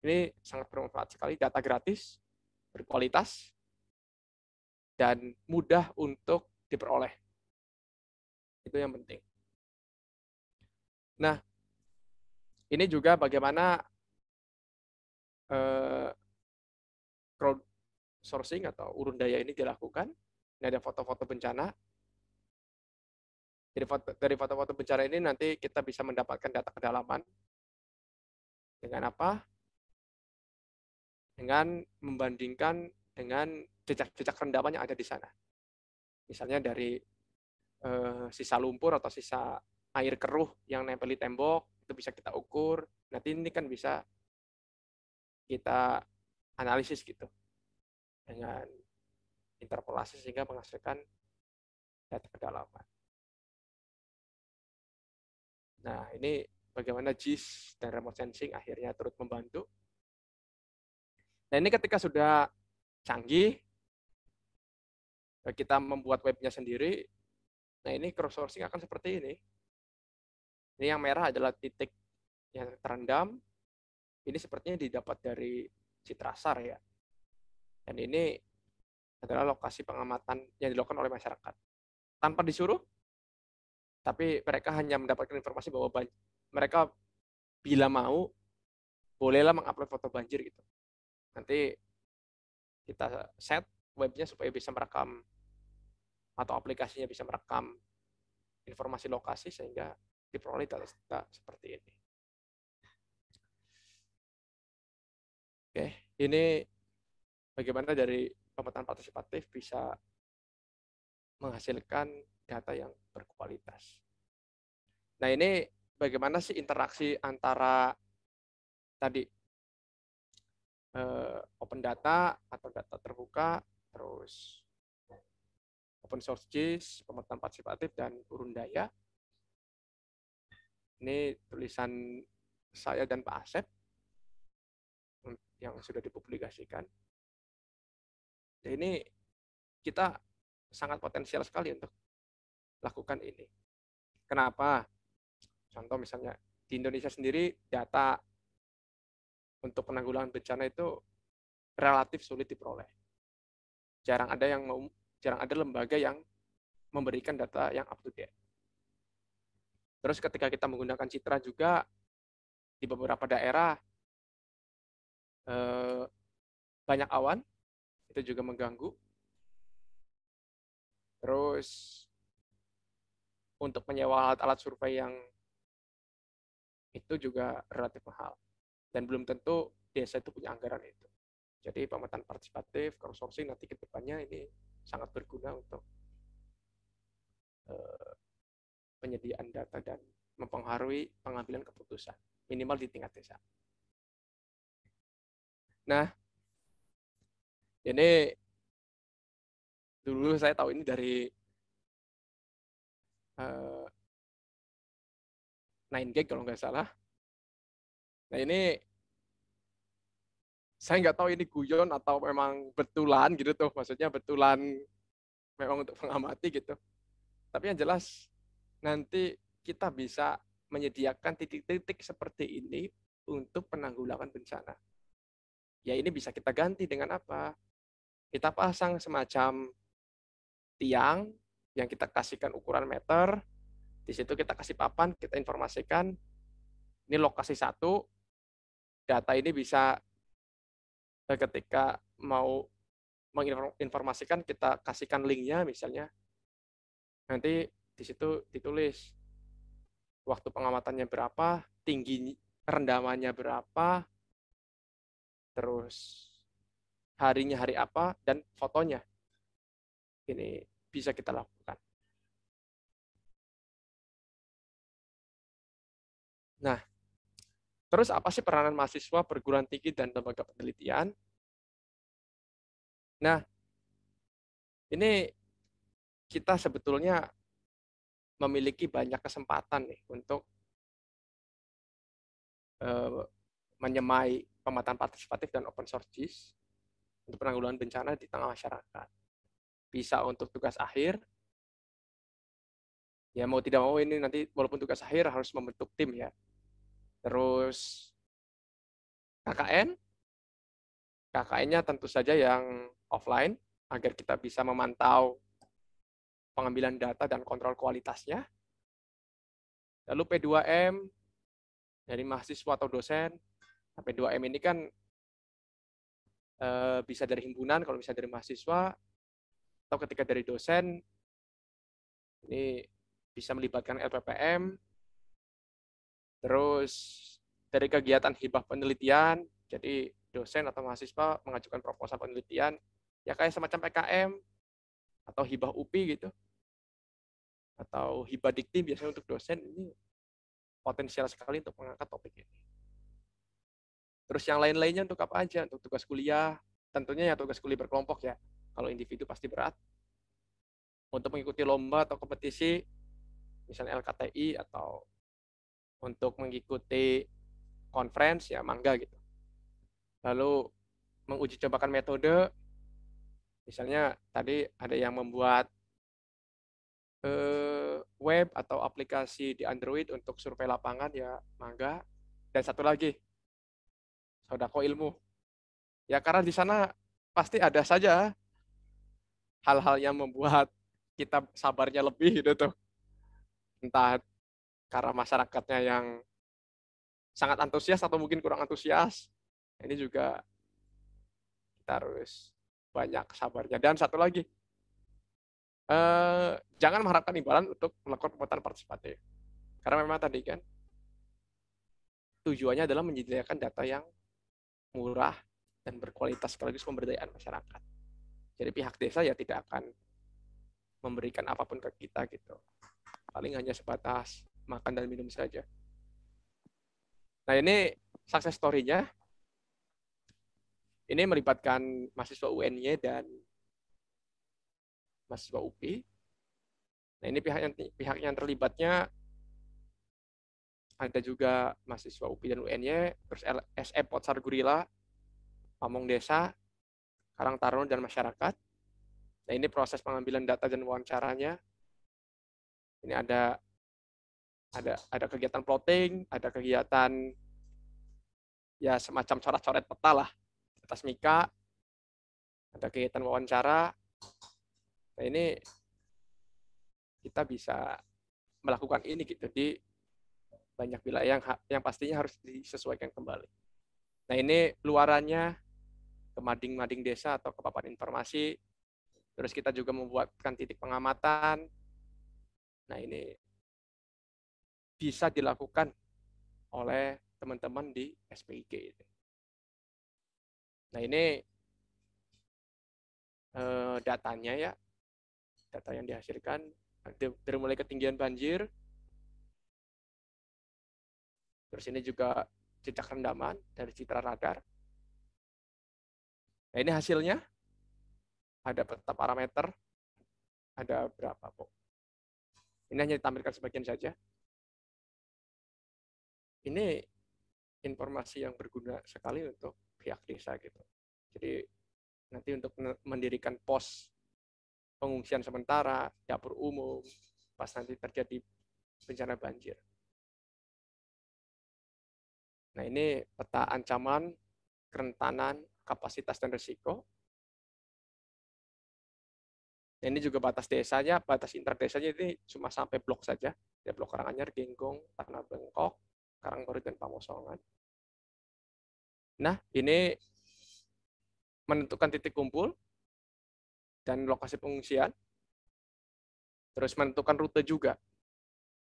Ini sangat bermanfaat sekali, data gratis, berkualitas, dan mudah untuk diperoleh. Itu yang penting. Nah, ini juga bagaimana crowdsourcing atau urun daya ini dilakukan. Ini ada foto-foto bencana. Jadi dari foto-foto bencana ini nanti kita bisa mendapatkan data kedalaman. Dengan apa? Dengan membandingkan dengan jejak-jejak rendaman yang ada di sana. Misalnya dari sisa lumpur atau sisa air keruh yang nempel di tembok, itu bisa kita ukur. Nanti ini kan bisa kita analisis gitu dengan interpolasi sehingga menghasilkan data kedalaman. Nah, ini bagaimana GIS dan remote sensing akhirnya turut membantu. Nah, ini ketika sudah canggih, kita membuat webnya sendiri. Nah, ini crowdsourcing akan seperti ini. Ini yang merah adalah titik yang terendam. Ini sepertinya didapat dari Citrasar ya. Dan ini adalah lokasi pengamatan yang dilakukan oleh masyarakat. Tanpa disuruh, tapi mereka hanya mendapatkan informasi bahwa mereka bila mau, bolehlah mengupload foto banjir gitu. Nanti kita set webnya supaya bisa merekam atau aplikasinya bisa merekam informasi lokasi sehingga diperoleh data seperti ini. Oke, ini bagaimana dari pemetaan partisipatif bisa menghasilkan data yang berkualitas. Nah, ini bagaimana sih interaksi antara tadi open data atau data terbuka, terus open source JIS, pemetaan partisipatif, dan urun daya. Ini tulisan saya dan Pak Asep yang sudah dipublikasikan. Jadi ini kita sangat potensial sekali untuk lakukan ini. Kenapa? Contoh misalnya di Indonesia sendiri data untuk penanggulangan bencana itu relatif sulit diperoleh. Jarang ada lembaga yang memberikan data yang up to date. Terus ketika kita menggunakan Citra juga di beberapa daerah banyak awan, itu juga mengganggu. Terus untuk menyewa alat-alat survei yang itu juga relatif mahal. Dan belum tentu desa itu punya anggaran itu. Jadi pemetaan partisipatif, crowdsourcing nanti ke depannya ini sangat berguna untuk penyediaan data dan mempengaruhi pengambilan keputusan, minimal di tingkat desa. Nah, ini dulu saya tahu ini dari 9 gig kalau nggak salah. Nah ini saya nggak tahu ini guyon atau memang betulan gitu tuh, maksudnya betulan memang untuk mengamati gitu. Tapi yang jelas nanti kita bisa menyediakan titik-titik seperti ini untuk penanggulangan bencana. Ya ini bisa kita ganti dengan apa? Kita pasang semacam tiang yang kita kasihkan ukuran meter, di situ kita kasih papan, kita informasikan ini lokasi satu, data ini bisa ketika mau menginformasikan kita kasihkan linknya misalnya, nanti di situ ditulis waktu pengamatannya berapa, tinggi rendamannya berapa, terus harinya hari apa, dan fotonya. Ini bisa kita lakukan. Nah, terus apa sih peranan mahasiswa perguruan tinggi dan lembaga penelitian? Nah, ini kita sebetulnya memiliki banyak kesempatan nih untuk menyemai pemetaan partisipatif dan open source JIS untuk penanggulangan bencana di tengah masyarakat. Bisa untuk tugas akhir, ya mau tidak mau ini nanti walaupun tugas akhir harus membentuk tim ya. Terus KKN, KKN-nya tentu saja yang offline agar kita bisa memantau pengambilan data dan kontrol kualitasnya. Lalu P2M dari mahasiswa atau dosen. P2M ini kan bisa dari himpunan kalau bisa dari mahasiswa, atau ketika dari dosen ini bisa melibatkan LPPM. Terus dari kegiatan hibah penelitian, jadi dosen atau mahasiswa mengajukan proposal penelitian, ya kayak semacam PKM atau hibah UPI gitu, atau hibah dikti biasanya untuk dosen ini potensial sekali untuk mengangkat topik ini. Terus yang lain-lainnya untuk apa aja? Untuk tugas kuliah, tentunya ya tugas kuliah berkelompok ya. Kalau individu pasti berat. Untuk mengikuti lomba atau kompetisi, misalnya LKTI, atau untuk mengikuti conference, ya mangga gitu. Lalu menguji cobakan metode, misalnya tadi ada yang membuat web atau aplikasi di Android untuk survei lapangan, ya mangga. Dan satu lagi, sodako ilmu. Ya karena di sana pasti ada saja hal-hal yang membuat kita sabarnya lebih gitu tuh. Entah karena masyarakatnya yang sangat antusias atau mungkin kurang antusias. Ini juga kita harus banyak sabarnya. Dan satu lagi, jangan mengharapkan imbalan untuk melakukan pemetaan partisipatif. Karena memang tadi kan tujuannya adalah menyediakan data yang murah dan berkualitas sekaligus pemberdayaan masyarakat. Jadi pihak desa ya tidak akan memberikan apapun ke kita gitu. Paling hanya sebatas makan dan minum saja. Nah ini success story-nya. Ini melibatkan mahasiswa UNY dan mahasiswa UPI. Nah ini pihak yang terlibatnya ada juga mahasiswa UPI dan UNY, terus LSM Potsar Gurila, Pamong Desa, Karang Taruna, dan masyarakat. Nah ini proses pengambilan data dan wawancaranya. Ini ada kegiatan plotting, ada kegiatan ya semacam coret-coret peta lah atas Mika, ada kegiatan wawancara. Nah ini kita bisa melakukan ini gitu di banyak wilayah yang pastinya harus disesuaikan kembali. Nah ini luarannya ke mading-mading desa atau ke papan informasi. Terus kita juga membuatkan titik pengamatan. Nah ini bisa dilakukan oleh teman-teman di SPIG. Nah ini datanya ya, data yang dihasilkan dari mulai ketinggian banjir, terus ini juga jejak rendaman dari citra radar. Nah ini hasilnya, ada peta parameter, ada berapa kok. Ini hanya ditampilkan sebagian saja. ini informasi yang berguna sekali untuk pihak desa gitu. Jadi nanti untuk mendirikan pos pengungsian sementara, dapur umum, pas nanti terjadi bencana banjir. Nah, ini peta ancaman, kerentanan, kapasitas, dan risiko. Nah, ini juga batas desanya, batas interdesanya ini cuma sampai blok saja. Ya, blok Karanganyar, Genggong, Tanah Bengkok, Karangbaru, dan Pamosongan. Nah, ini menentukan titik kumpul dan lokasi pengungsian, terus menentukan rute juga.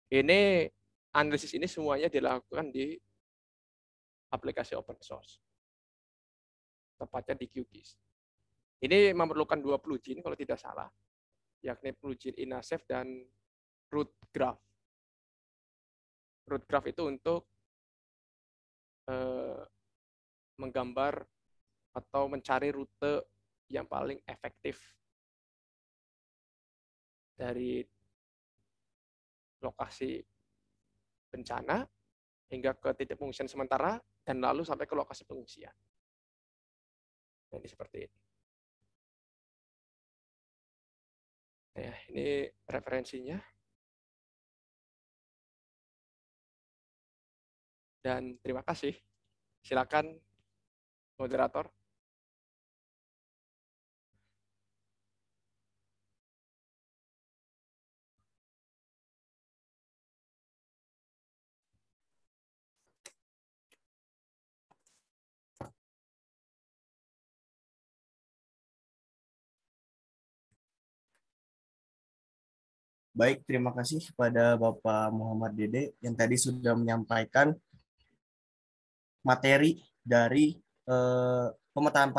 Ini analisis ini semuanya dilakukan di aplikasi open source, tepatnya di QGIS. Ini memerlukan 2 plugin kalau tidak salah, yakni plugin Inasef dan Root Graph. Root Graph itu untuk menggambar atau mencari rute yang paling efektif dari lokasi bencana hingga ke titik pengungsian sementara dan lalu sampai ke lokasi pengungsian. Nah, ini seperti ini. Nah, ini referensinya. Dan terima kasih. Silakan moderator. Baik, terima kasih kepada Bapak Muhammad Dede yang tadi sudah menyampaikan materi dari pemetaan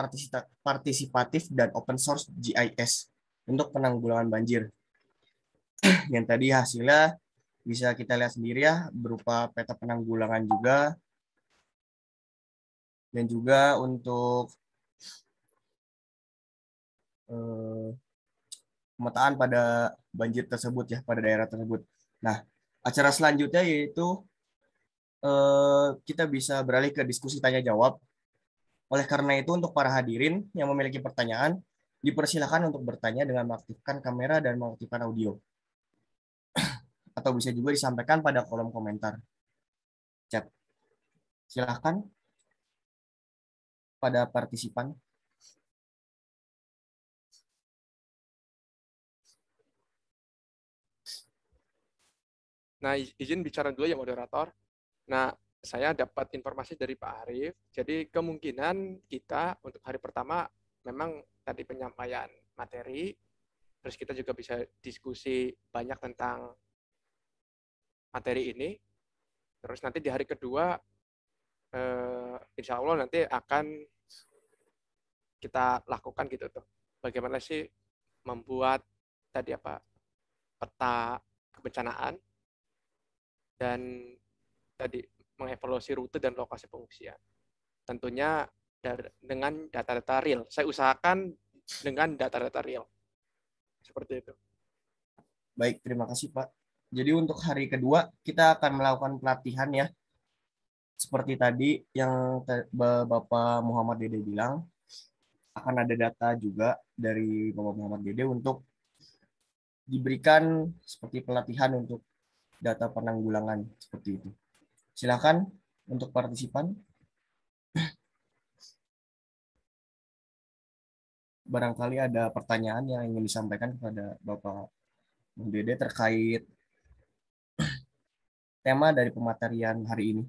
partisipatif dan open source GIS untuk penanggulangan banjir. Yang tadi hasilnya bisa kita lihat sendiri ya, berupa peta penanggulangan juga, dan juga untuk pemetaan pada banjir tersebut ya, pada daerah tersebut. Nah, acara selanjutnya yaitu kita bisa beralih ke diskusi tanya jawab. Oleh karena itu, untuk para hadirin yang memiliki pertanyaan, dipersilakan untuk bertanya dengan mengaktifkan kamera dan mengaktifkan audio. Atau bisa juga disampaikan pada kolom komentar chat. Silakan pada partisipan. Nah, izin bicara dulu ya moderator. Nah, saya dapat informasi dari Pak Arif. Jadi kemungkinan kita untuk hari pertama memang tadi penyampaian materi, terus kita juga bisa diskusi banyak tentang materi ini. Terus nanti di hari kedua, insya Allah nanti akan kita lakukan gitu tuh. Bagaimana sih membuat tadi apa peta kebencanaan dan tadi mengevaluasi rute dan lokasi pengungsian. Tentunya dengan data-data real. Saya usahakan dengan data-data real. Seperti itu. Baik, terima kasih Pak. Jadi untuk hari kedua kita akan melakukan pelatihan ya. Seperti tadi yang Bapak Muhammad Dede bilang, akan ada data juga dari Bapak Muhammad Dede untuk diberikan seperti pelatihan untuk data penanggulangan seperti itu. Silakan untuk partisipan. Barangkali ada pertanyaan yang ingin disampaikan kepada Bapak Dede terkait tema dari pematerian hari ini.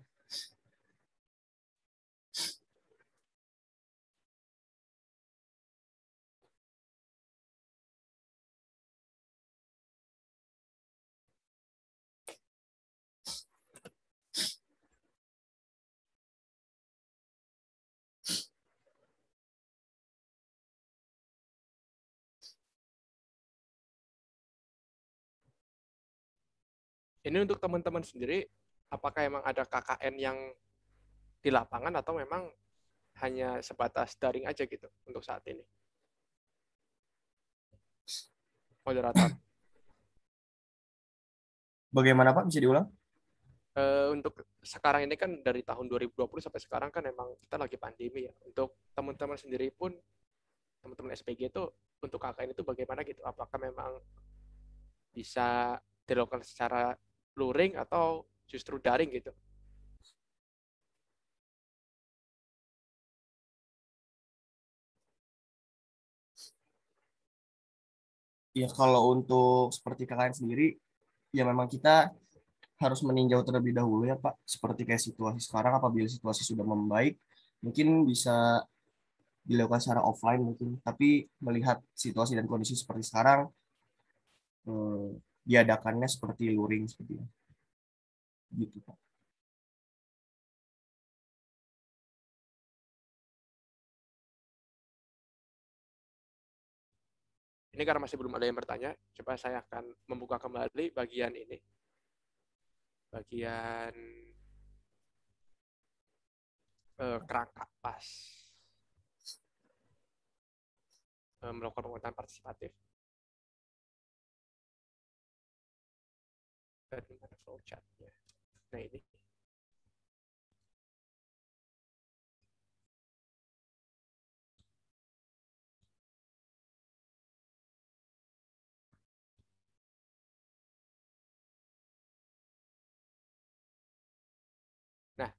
Ini untuk teman-teman sendiri, apakah emang ada KKN yang di lapangan atau memang hanya sebatas daring aja gitu untuk saat ini? Moderator. Bagaimana Pak? Bisa diulang? untuk sekarang ini kan dari tahun 2020 sampai sekarang kan emang kita lagi pandemi ya. Untuk teman-teman sendiri pun, teman-teman SPG itu untuk KKN itu bagaimana gitu? Apakah memang bisa dilakukan secara luring atau justru daring gitu? Ya kalau untuk seperti KKN sendiri, ya memang kita harus meninjau terlebih dahulu ya Pak. Seperti kayak situasi sekarang, apabila situasi sudah membaik, mungkin bisa dilakukan secara offline mungkin. Tapi melihat situasi dan kondisi seperti sekarang, diadakannya seperti luring seperti itu. Gitu Pak. Ini karena masih belum ada yang bertanya, coba saya akan membuka kembali bagian ini. Bagian kerangka pas melakukan pemerintahan partisipatif. Dan mana flowchartnya? Nah ini. Nah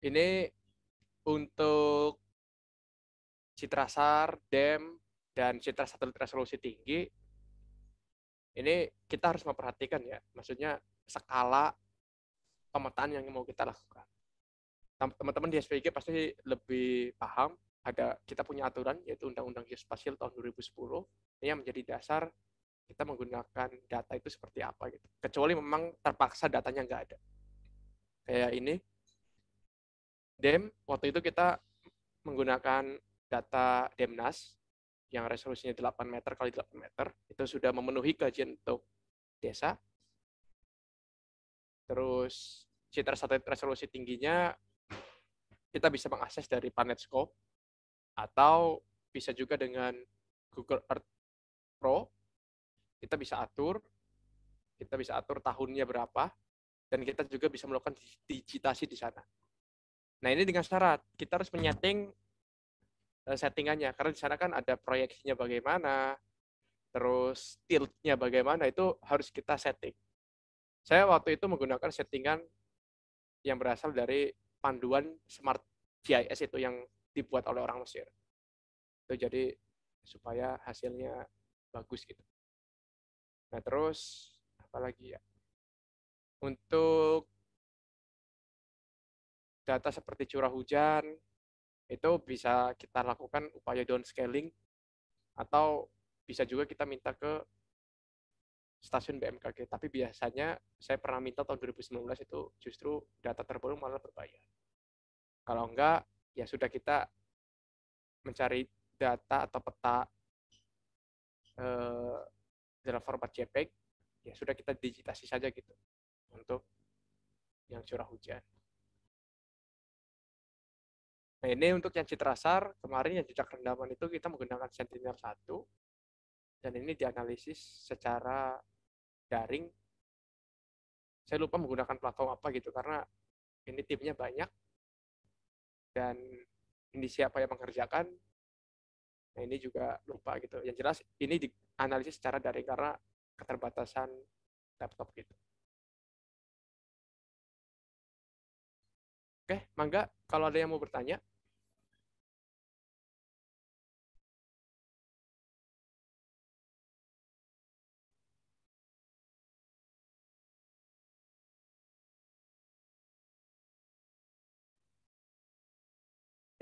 ini untuk Citrasar, DEM, dan Citra Satelit Resolusi Tinggi, ini kita harus memperhatikan ya, maksudnya skala pemetaan yang mau kita lakukan. Teman-teman di SPG pasti lebih paham, ada kita punya aturan, yaitu Undang-Undang Geospasial tahun 2010, ini yang menjadi dasar kita menggunakan data itu seperti apa gitu. Kecuali memang terpaksa datanya nggak ada. Kayak ini, DEM, waktu itu kita menggunakan data DEMNAS, yang resolusinya 8 meter kali 8 meter, itu sudah memenuhi kajian untuk desa. Terus citra satelit resolusi tingginya kita bisa mengakses dari PlanetScope atau bisa juga dengan Google Earth Pro. Kita bisa atur tahunnya berapa, dan kita juga bisa melakukan digitasi di sana. Nah ini dengan syarat kita harus menyeting settingannya, karena di sana kan ada proyeksinya bagaimana, terus tiltnya bagaimana, itu harus kita setting. Saya waktu itu menggunakan settingan yang berasal dari panduan Smart GIS itu yang dibuat oleh orang Mesir. Itu jadi supaya hasilnya bagus gitu. Nah terus apa lagi ya? Untuk data seperti curah hujan itu bisa kita lakukan upaya downscaling, atau bisa juga kita minta ke stasiun BMKG. Tapi biasanya saya pernah minta tahun 2019 itu justru data terbaru malah berbayar. Kalau enggak, ya sudah kita mencari data atau peta dalam format JPEG, ya sudah kita digitasi saja gitu untuk yang curah hujan. Nah ini untuk yang Citrasar, kemarin yang jejak rendaman itu kita menggunakan Sentinel-1, dan ini dianalisis secara daring. Saya lupa menggunakan platform apa gitu, karena ini timnya banyak, dan ini siapa yang mengerjakan, nah ini juga lupa gitu. Yang jelas ini dianalisis secara daring karena keterbatasan laptop gitu. Oke, Mangga, kalau ada yang mau bertanya.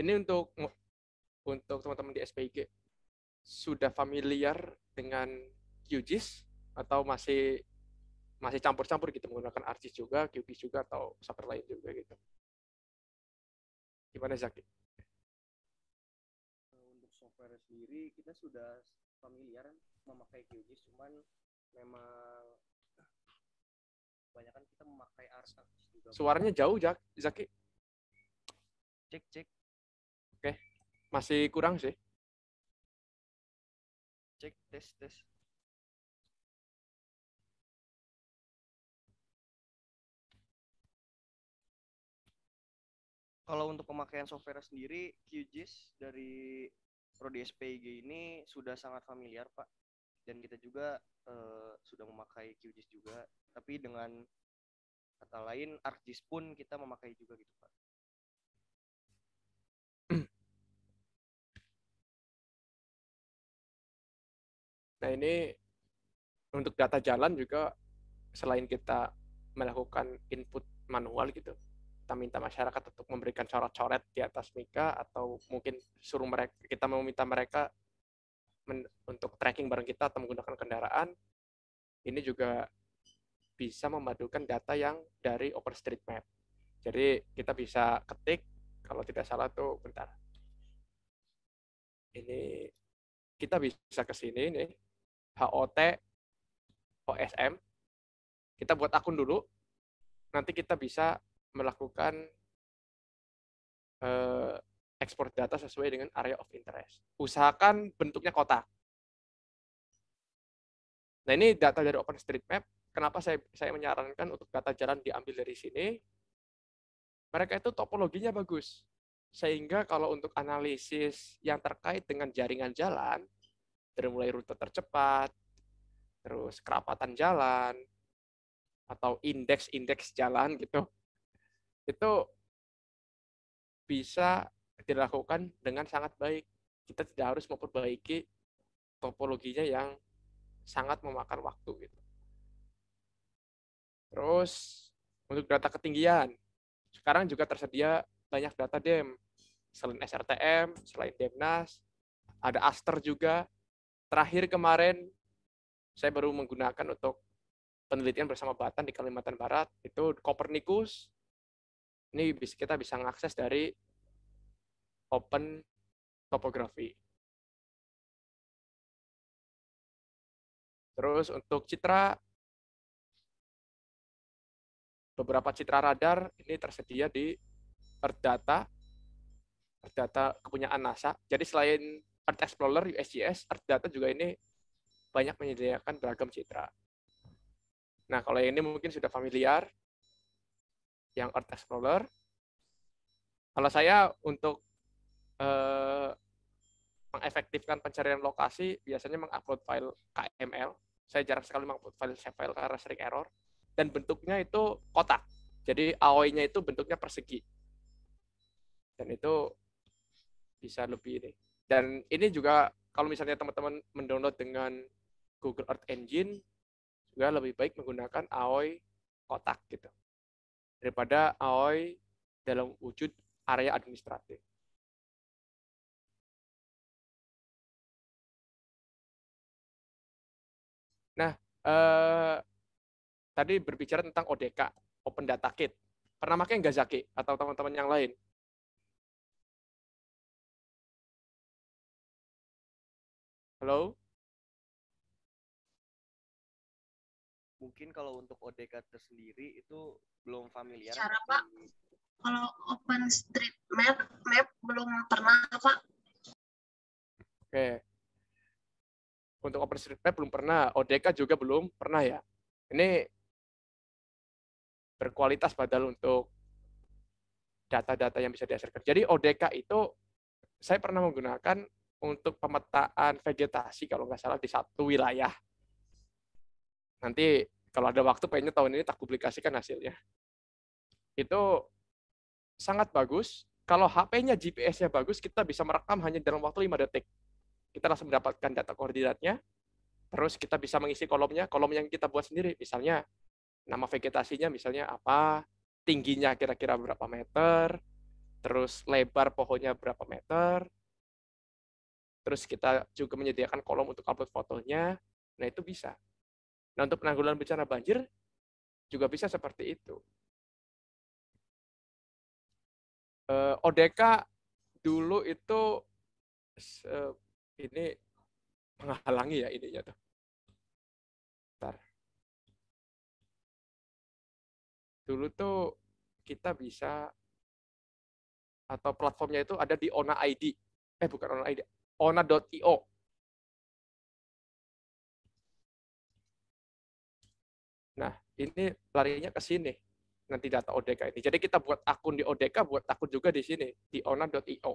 Ini untuk teman-teman di SPG, sudah familiar dengan QGIS atau masih masih campur-campur gitu, menggunakan ArcGIS juga, QGIS juga, atau software lain juga gitu. Gimana Zaki? Untuk software sendiri kita sudah familiar memakai QGIS, cuman memang kebanyakan kita memakai ArcGIS juga. Suaranya jauh, Zaki. Cek cek. Oke, masih kurang sih. Cek tes tes. Kalau untuk pemakaian software sendiri, QGIS dari Prodi SPIG ini sudah sangat familiar, Pak. Dan kita juga sudah memakai QGIS juga. Tapi dengan kata lain, ArcGIS pun kita memakai juga gitu, Pak. Nah, ini untuk data jalan juga selain kita melakukan input manual gitu, kita minta masyarakat untuk memberikan coret-coret di atas Mika, atau mungkin suruh mereka, kita meminta mereka untuk tracking bareng kita atau menggunakan kendaraan. Ini juga bisa memadukan data yang dari OpenStreetMap. Jadi kita bisa ketik, kalau tidak salah tuh, bentar. Ini kita bisa ke sini nih, HOT OSM. Kita buat akun dulu. Nanti kita bisa melakukan ekspor data sesuai dengan area of interest. Usahakan bentuknya kotak. Nah, ini data dari OpenStreetMap. Kenapa saya menyarankan untuk data jalan diambil dari sini? Mereka itu topologinya bagus. Sehingga kalau untuk analisis yang terkait dengan jaringan jalan, dari mulai rute tercepat, terus kerapatan jalan, atau indeks-indeks jalan gitu, itu bisa dilakukan dengan sangat baik. Kita tidak harus memperbaiki topologinya yang sangat memakan waktu gitu. Terus untuk data ketinggian, sekarang juga tersedia banyak data DEM. Selain SRTM, selain DEMNAS, ada Aster juga. Terakhir kemarin saya baru menggunakan untuk penelitian bersama Batan di Kalimantan Barat, itu Copernicus. Ini kita bisa mengakses dari Open Topography. Terus untuk citra, beberapa citra radar ini tersedia di Earth Data kepunyaan NASA. Jadi selain Earth Explorer, USGS, Earth Data juga ini banyak menyediakan beragam citra. Nah, kalau yang ini mungkin sudah familiar, yang Earth Explorer. Kalau saya untuk mengefektifkan pencarian lokasi, biasanya mengupload file KML. Saya jarang sekali mengupload file karena sering error. Dan bentuknya itu kotak. Jadi AOI-nya itu bentuknya persegi. Dan itu bisa lebih ini. Dan ini juga kalau misalnya teman-teman mendownload dengan Google Earth Engine, juga lebih baik menggunakan AOI kotak gitu. Daripada AOI dalam wujud area administratif. Nah, tadi berbicara tentang ODK, Open Data Kit. Pernah pakai nggak Zaki? Atau teman-teman yang lain? Halo? Mungkin kalau untuk ODK tersendiri itu belum familiar. Cara Pak, kalau OpenStreetMap belum pernah Pak. Oke. Untuk OpenStreetMap belum pernah, ODK juga belum pernah ya. Ini berkualitas padahal untuk data-data yang bisa dihasilkan. Jadi ODK itu saya pernah menggunakan untuk pemetaan vegetasi kalau nggak salah di satu wilayah. Nanti kalau ada waktu pengennya tahun ini tak publikasikan hasilnya. Itu sangat bagus. Kalau HP-nya GPS-nya bagus, kita bisa merekam hanya dalam waktu 5 detik. Kita langsung mendapatkan data koordinatnya, terus kita bisa mengisi kolom yang kita buat sendiri. Misalnya, nama vegetasinya misalnya apa, tingginya kira-kira berapa meter, terus lebar pohonnya berapa meter, terus kita juga menyediakan kolom untuk upload fotonya, nah itu bisa. Nah, untuk penanggulangan bencana banjir, juga bisa seperti itu. ODK dulu itu ini menghalangi ya ininya tuh. Bentar. Dulu tuh kita bisa, atau platformnya itu ada di Ona ID. Bukan Ona ID, ona.io. Nah, ini larinya ke sini. nanti data ODK ini. Jadi kita buat akun di ODK, buat akun juga di sini, di ona.io.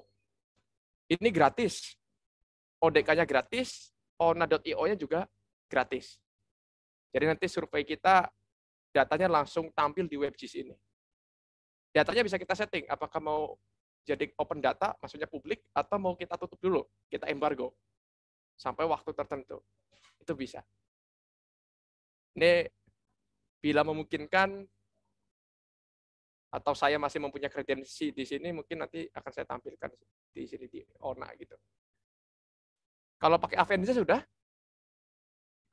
Ini gratis. ODK-nya gratis, ona.io-nya juga gratis. Jadi nanti survei kita, datanya langsung tampil di WebGIS ini. Datanya bisa kita setting, apakah mau jadi open data, maksudnya publik, atau mau kita tutup dulu, kita embargo, sampai waktu tertentu. Itu bisa. Ini bila memungkinkan, atau saya masih mempunyai kredensi di sini, mungkin nanti akan saya tampilkan di sini di ONA gitu. Kalau pakai Avenza sudah?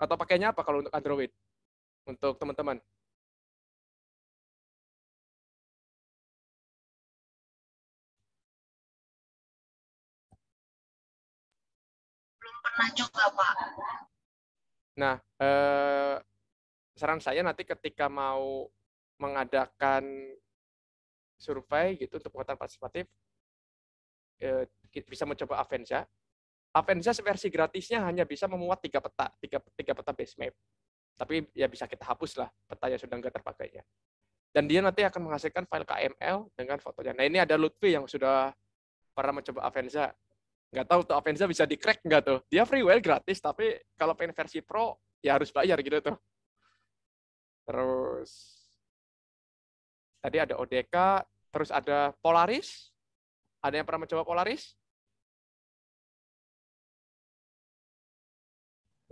Atau pakainya apa kalau untuk Android? Untuk teman-teman? Belum pernah juga, Pak. Nah, saran saya nanti ketika mau mengadakan survei gitu untuk penguatan partisipatif, bisa mencoba Avenza. Avenza versi gratisnya hanya bisa memuat 3 peta, 3 peta base map. Tapi ya bisa kita hapus lah peta yang sudah nggak terpakainya. Dan dia nanti akan menghasilkan file KML dengan fotonya. Nah ini ada Lutfi yang sudah pernah mencoba Avenza. Nggak tahu tuh Avenza bisa di-crack nggak tuh. Dia freeware gratis, tapi kalau pengen versi pro, ya harus bayar gitu tuh. Terus, tadi ada ODK, terus ada Polaris. Ada yang pernah mencoba Polaris?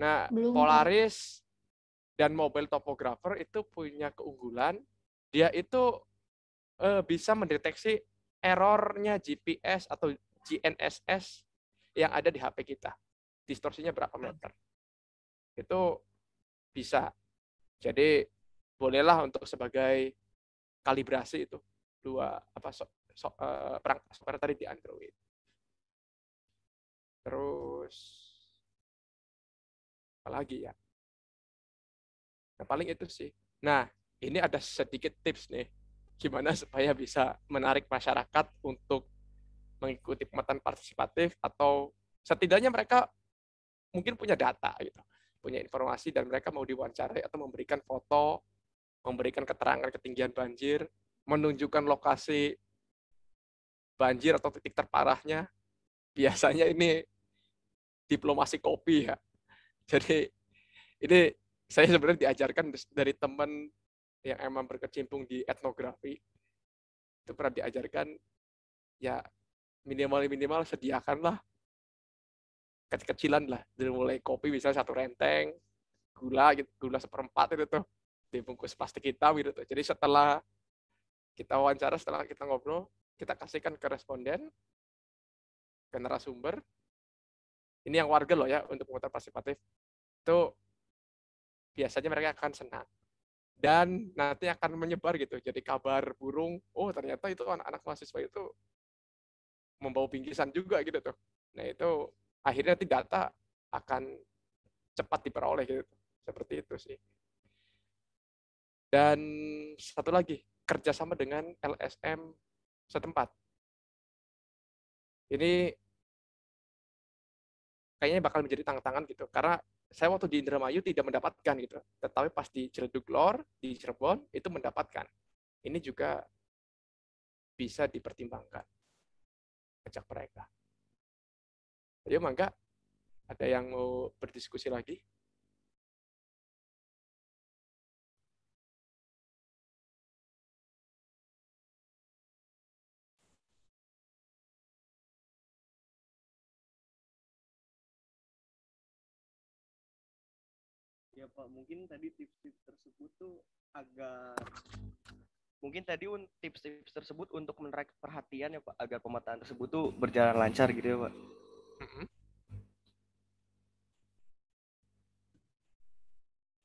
Nah, Belum, Pak. Polaris dan Mobile Topographer itu punya keunggulan, dia itu bisa mendeteksi errornya GPS atau GNSS yang ada di HP kita. Distorsinya berapa meter. Itu bisa. Jadi bolehlah untuk sebagai kalibrasi itu perangkat software tadi di Android. Terus apa lagi ya? Nah, paling itu sih. Nah, ini ada sedikit tips nih, gimana supaya bisa menarik masyarakat untuk mengikuti pemetaan partisipatif, atau setidaknya mereka mungkin punya data gitu, punya informasi dan mereka mau diwawancarai atau memberikan foto, memberikan keterangan ketinggian banjir, menunjukkan lokasi banjir atau titik terparahnya. Biasanya ini diplomasi kopi ya. Jadi ini saya sebenarnya diajarkan dari teman yang emang berkecimpung di etnografi. Itu pernah diajarkan, ya minimal sediakanlah kecil-kecilan lah, dari mulai kopi bisa 1 renteng, gula gitu, gula 1/4 itu tuh dibungkus plastik hitam gitu tuh. Jadi setelah kita wawancara, setelah kita ngobrol, kita kasihkan ke responden, ke narasumber. Ini yang warga loh ya, untuk penguatan partisipatif. Itu biasanya mereka akan senang. Dan nanti akan menyebar gitu. Jadi kabar burung, oh ternyata itu anak-anak mahasiswa itu membawa bingkisan juga gitu tuh. Nah itu akhirnya nanti data akan cepat diperoleh gitu. Seperti itu sih. Dan satu lagi, kerjasama dengan LSM setempat. Ini kayaknya bakal menjadi tantangan gitu. Karena saya waktu di Indramayu tidak mendapatkan gitu. Tetapi pas di Ciledug Lor, di Cirebon, itu mendapatkan. Ini juga bisa dipertimbangkan. Ajak mereka. Ayo mangga, ada yang mau berdiskusi lagi? Ya Pak, mungkin tadi tips-tips tersebut tuh tips-tips tersebut untuk menarik perhatian ya Pak, agar pemetaan tersebut tuh berjalan lancar gitu ya Pak.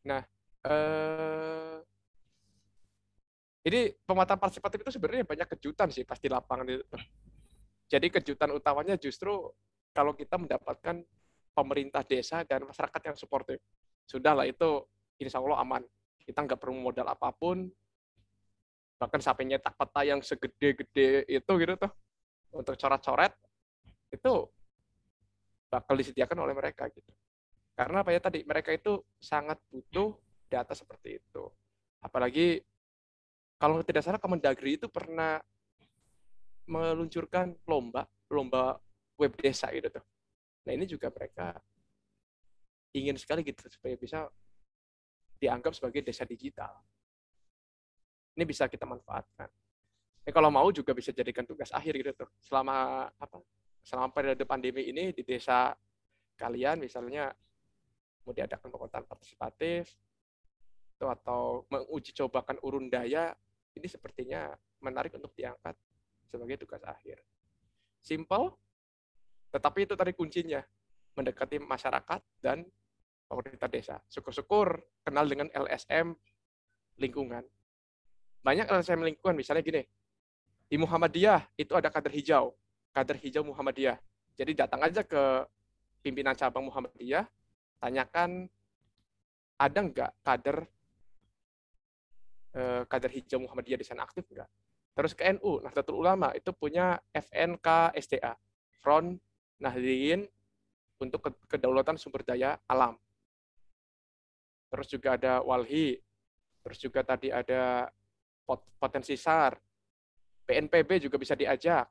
Nah, ini pemetaan partisipatif itu sebenarnya banyak kejutan sih pas di lapangan itu. Jadi kejutan utamanya justru kalau kita mendapatkan pemerintah desa dan masyarakat yang suportif. Sudahlah itu insya Allah aman. Kita nggak perlu modal apapun, bahkan sampai nyetak peta yang segede-gede itu gitu tuh, untuk coret-coret, itu bakal disediakan oleh mereka gitu. Karena apa ya tadi, mereka itu sangat butuh data seperti itu. Apalagi kalau tidak salah Kemendagri itu pernah meluncurkan lomba web desa gitu tuh. Nah ini juga mereka ingin sekali gitu supaya bisa dianggap sebagai desa digital. Ini bisa kita manfaatkan. Kalau mau juga bisa jadikan tugas akhir gitu tuh. Selama periode pandemi ini di desa kalian misalnya mau diadakan pemerintahan partisipatif atau menguji cobakan urun daya, ini sepertinya menarik untuk diangkat sebagai tugas akhir. Simple, tetapi itu tadi kuncinya, mendekati masyarakat dan pemerintah desa. Syukur-syukur kenal dengan LSM lingkungan. Banyak LSM lingkungan, misalnya gini, di Muhammadiyah itu ada kader hijau Muhammadiyah. Jadi datang aja ke pimpinan cabang Muhammadiyah, tanyakan ada nggak kader hijau Muhammadiyah di sana aktif nggak? Terus ke NU, Nahdlatul Ulama itu punya FNK SDA, Front Nahdliyin untuk kedaulatan sumber daya alam. Terus juga ada Walhi, terus juga tadi ada potensi SAR, PNPB juga bisa diajak.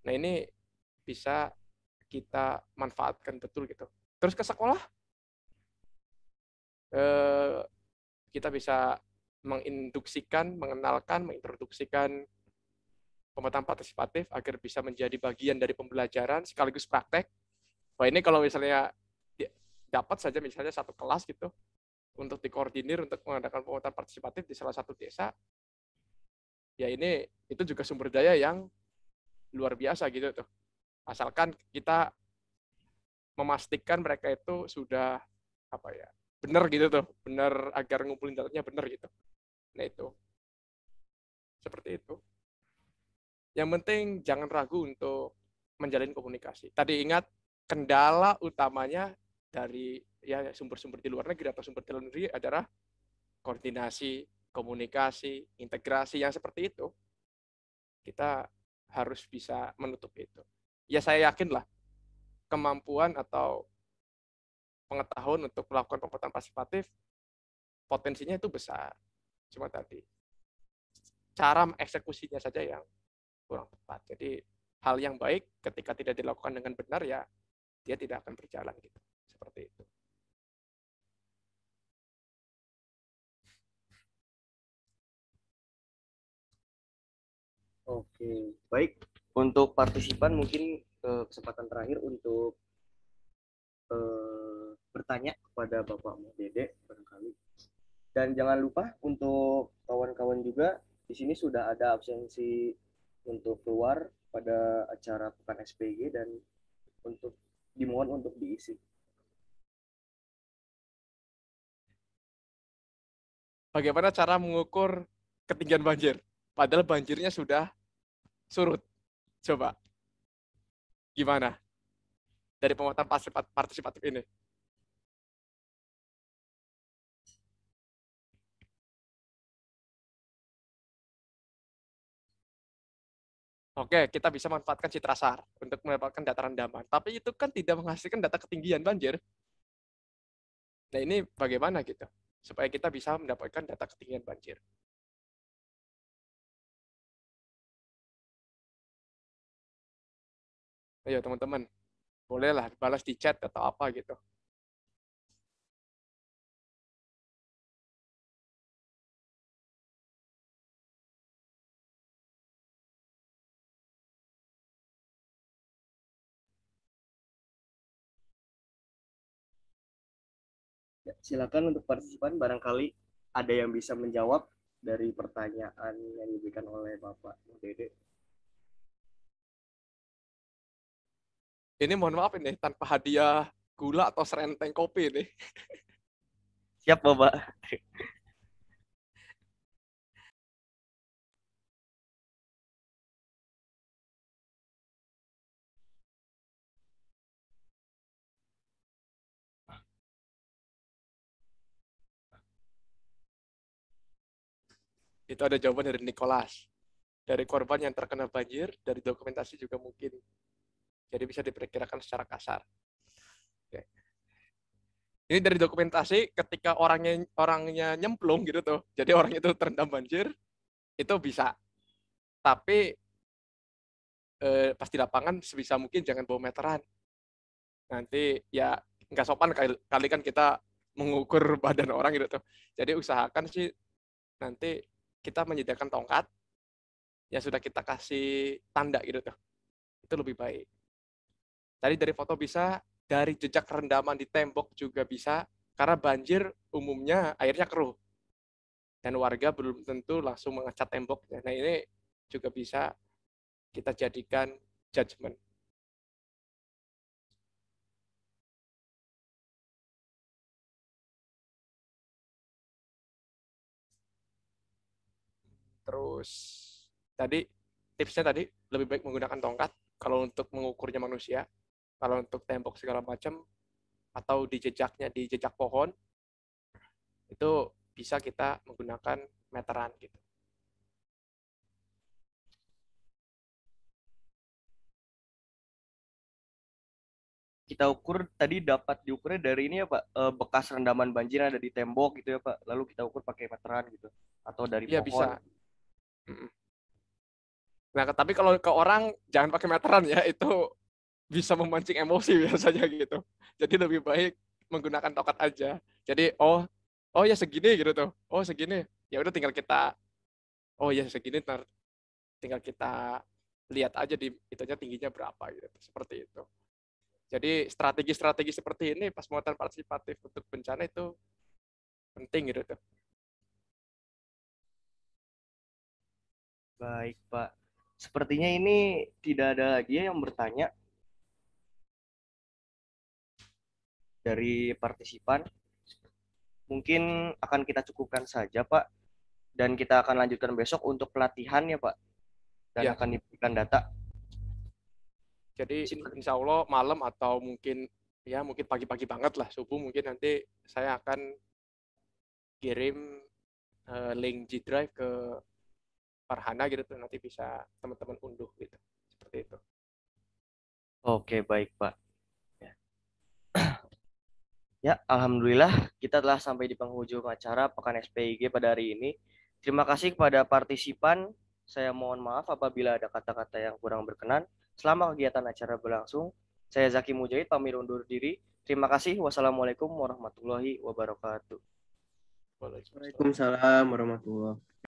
Nah ini bisa kita manfaatkan betul gitu. Terus ke sekolah, kita bisa mengintroduksikan pemetaan partisipatif agar bisa menjadi bagian dari pembelajaran sekaligus praktek. Wah ini kalau misalnya dapat saja misalnya satu kelas gitu untuk dikoordinir untuk mengadakan pemetaan partisipatif di salah satu desa, ya ini itu juga sumber daya yang luar biasa gitu tuh. Asalkan kita memastikan mereka itu sudah benar gitu tuh, benar agar ngumpulin datanya benar gitu. Nah itu seperti itu. Yang penting jangan ragu untuk menjalin komunikasi. Tadi ingat kendala utamanya dari sumber-sumber di luar negeri atau sumber di dalam negeri adalah koordinasi, komunikasi, integrasi yang seperti itu. Kita harus bisa menutup itu. Ya saya yakin lah kemampuan atau pengetahuan untuk melakukan pemetaan partisipatif potensinya itu besar. Cuma tadi cara eksekusinya saja yang kurang tepat. Jadi hal yang baik ketika tidak dilakukan dengan benar ya dia tidak akan berjalan gitu. Seperti itu. Oke, baik. Untuk partisipan mungkin kesempatan terakhir untuk bertanya kepada Bapak Dede barangkali. Dan jangan lupa untuk kawan-kawan juga di sini sudah ada absensi untuk keluar pada acara Pekan SPG dan untuk dimohon untuk diisi. Bagaimana cara mengukur ketinggian banjir? Padahal banjirnya sudah surut. Coba. Gimana? Dari pemetaan partisipatif ini. Oke, kita bisa manfaatkan citra SAR untuk mendapatkan data rendaman. Tapi itu kan tidak menghasilkan data ketinggian banjir. Nah ini bagaimana gitu? Supaya kita bisa mendapatkan data ketinggian banjir. Ayo teman-teman, bolehlah balas di chat atau apa gitu. Ya, silakan untuk partisipan barangkali ada yang bisa menjawab dari pertanyaan yang diberikan oleh Bapak Dede. Ini mohon maaf ini tanpa hadiah gula atau serenteng kopi nih. Siap, Bapak. Itu ada jawaban dari Nicholas. Dari korban yang terkena banjir, dari dokumentasi juga mungkin. Jadi bisa diperkirakan secara kasar. Oke. Ini dari dokumentasi ketika orangnya nyemplung gitu tuh. Jadi orang itu terendam banjir, itu bisa. Tapi pas di lapangan sebisa mungkin jangan bawa meteran. Nanti ya nggak sopan kali kan kita mengukur badan orang gitu tuh. Jadi usahakan sih nanti kita menyediakan tongkat yang sudah kita kasih tanda gitu tuh. Itu lebih baik. Tadi dari foto bisa, dari jejak rendaman di tembok juga bisa, karena banjir umumnya airnya keruh. Dan warga belum tentu langsung mengecat temboknya. Nah ini juga bisa kita jadikan judgement. Terus tadi tipsnya tadi lebih baik menggunakan tongkat kalau untuk mengukurnya manusia, kalau untuk tembok segala macam atau di jejak pohon itu bisa kita menggunakan meteran gitu. Kita ukur tadi dapat diukurnya dari ini ya Pak, bekas rendaman banjir yang ada di tembok gitu ya Pak. Lalu kita ukur pakai meteran gitu atau dari Iya pohon. bisa. Nah, tapi kalau ke orang jangan pakai meteran ya, itu bisa memancing emosi biasanya gitu. Jadi lebih baik menggunakan tongkat aja. Jadi oh ya segini gitu tuh. Oh segini. Ya udah tinggal kita oh ya segini tinggal kita lihat aja di itunya tingginya berapa gitu. Seperti itu. Jadi strategi-strategi seperti ini pas muatan partisipatif untuk bencana itu penting gitu tuh. Baik Pak. Sepertinya ini tidak ada lagi yang bertanya dari partisipan. Mungkin akan kita cukupkan saja Pak. Dan kita akan lanjutkan besok untuk pelatihan ya Pak. Dan Ya. akan diberikan data. Jadi insya Allah malam atau mungkin pagi-pagi banget lah, subuh mungkin nanti saya akan kirim link G Drive ke Farhana gitu tuh, nanti bisa teman-teman unduh gitu. Seperti itu. Oke, baik Pak. Ya, alhamdulillah kita telah sampai di penghujung acara Pekan SPIG pada hari ini. Terima kasih kepada partisipan. Saya mohon maaf apabila ada kata-kata yang kurang berkenan. Selama kegiatan acara berlangsung, saya Zaki Mujahid pamit undur diri. Terima kasih. Wassalamualaikum warahmatullahi wabarakatuh. Waalaikumsalam warahmatullahi wabarakatuh.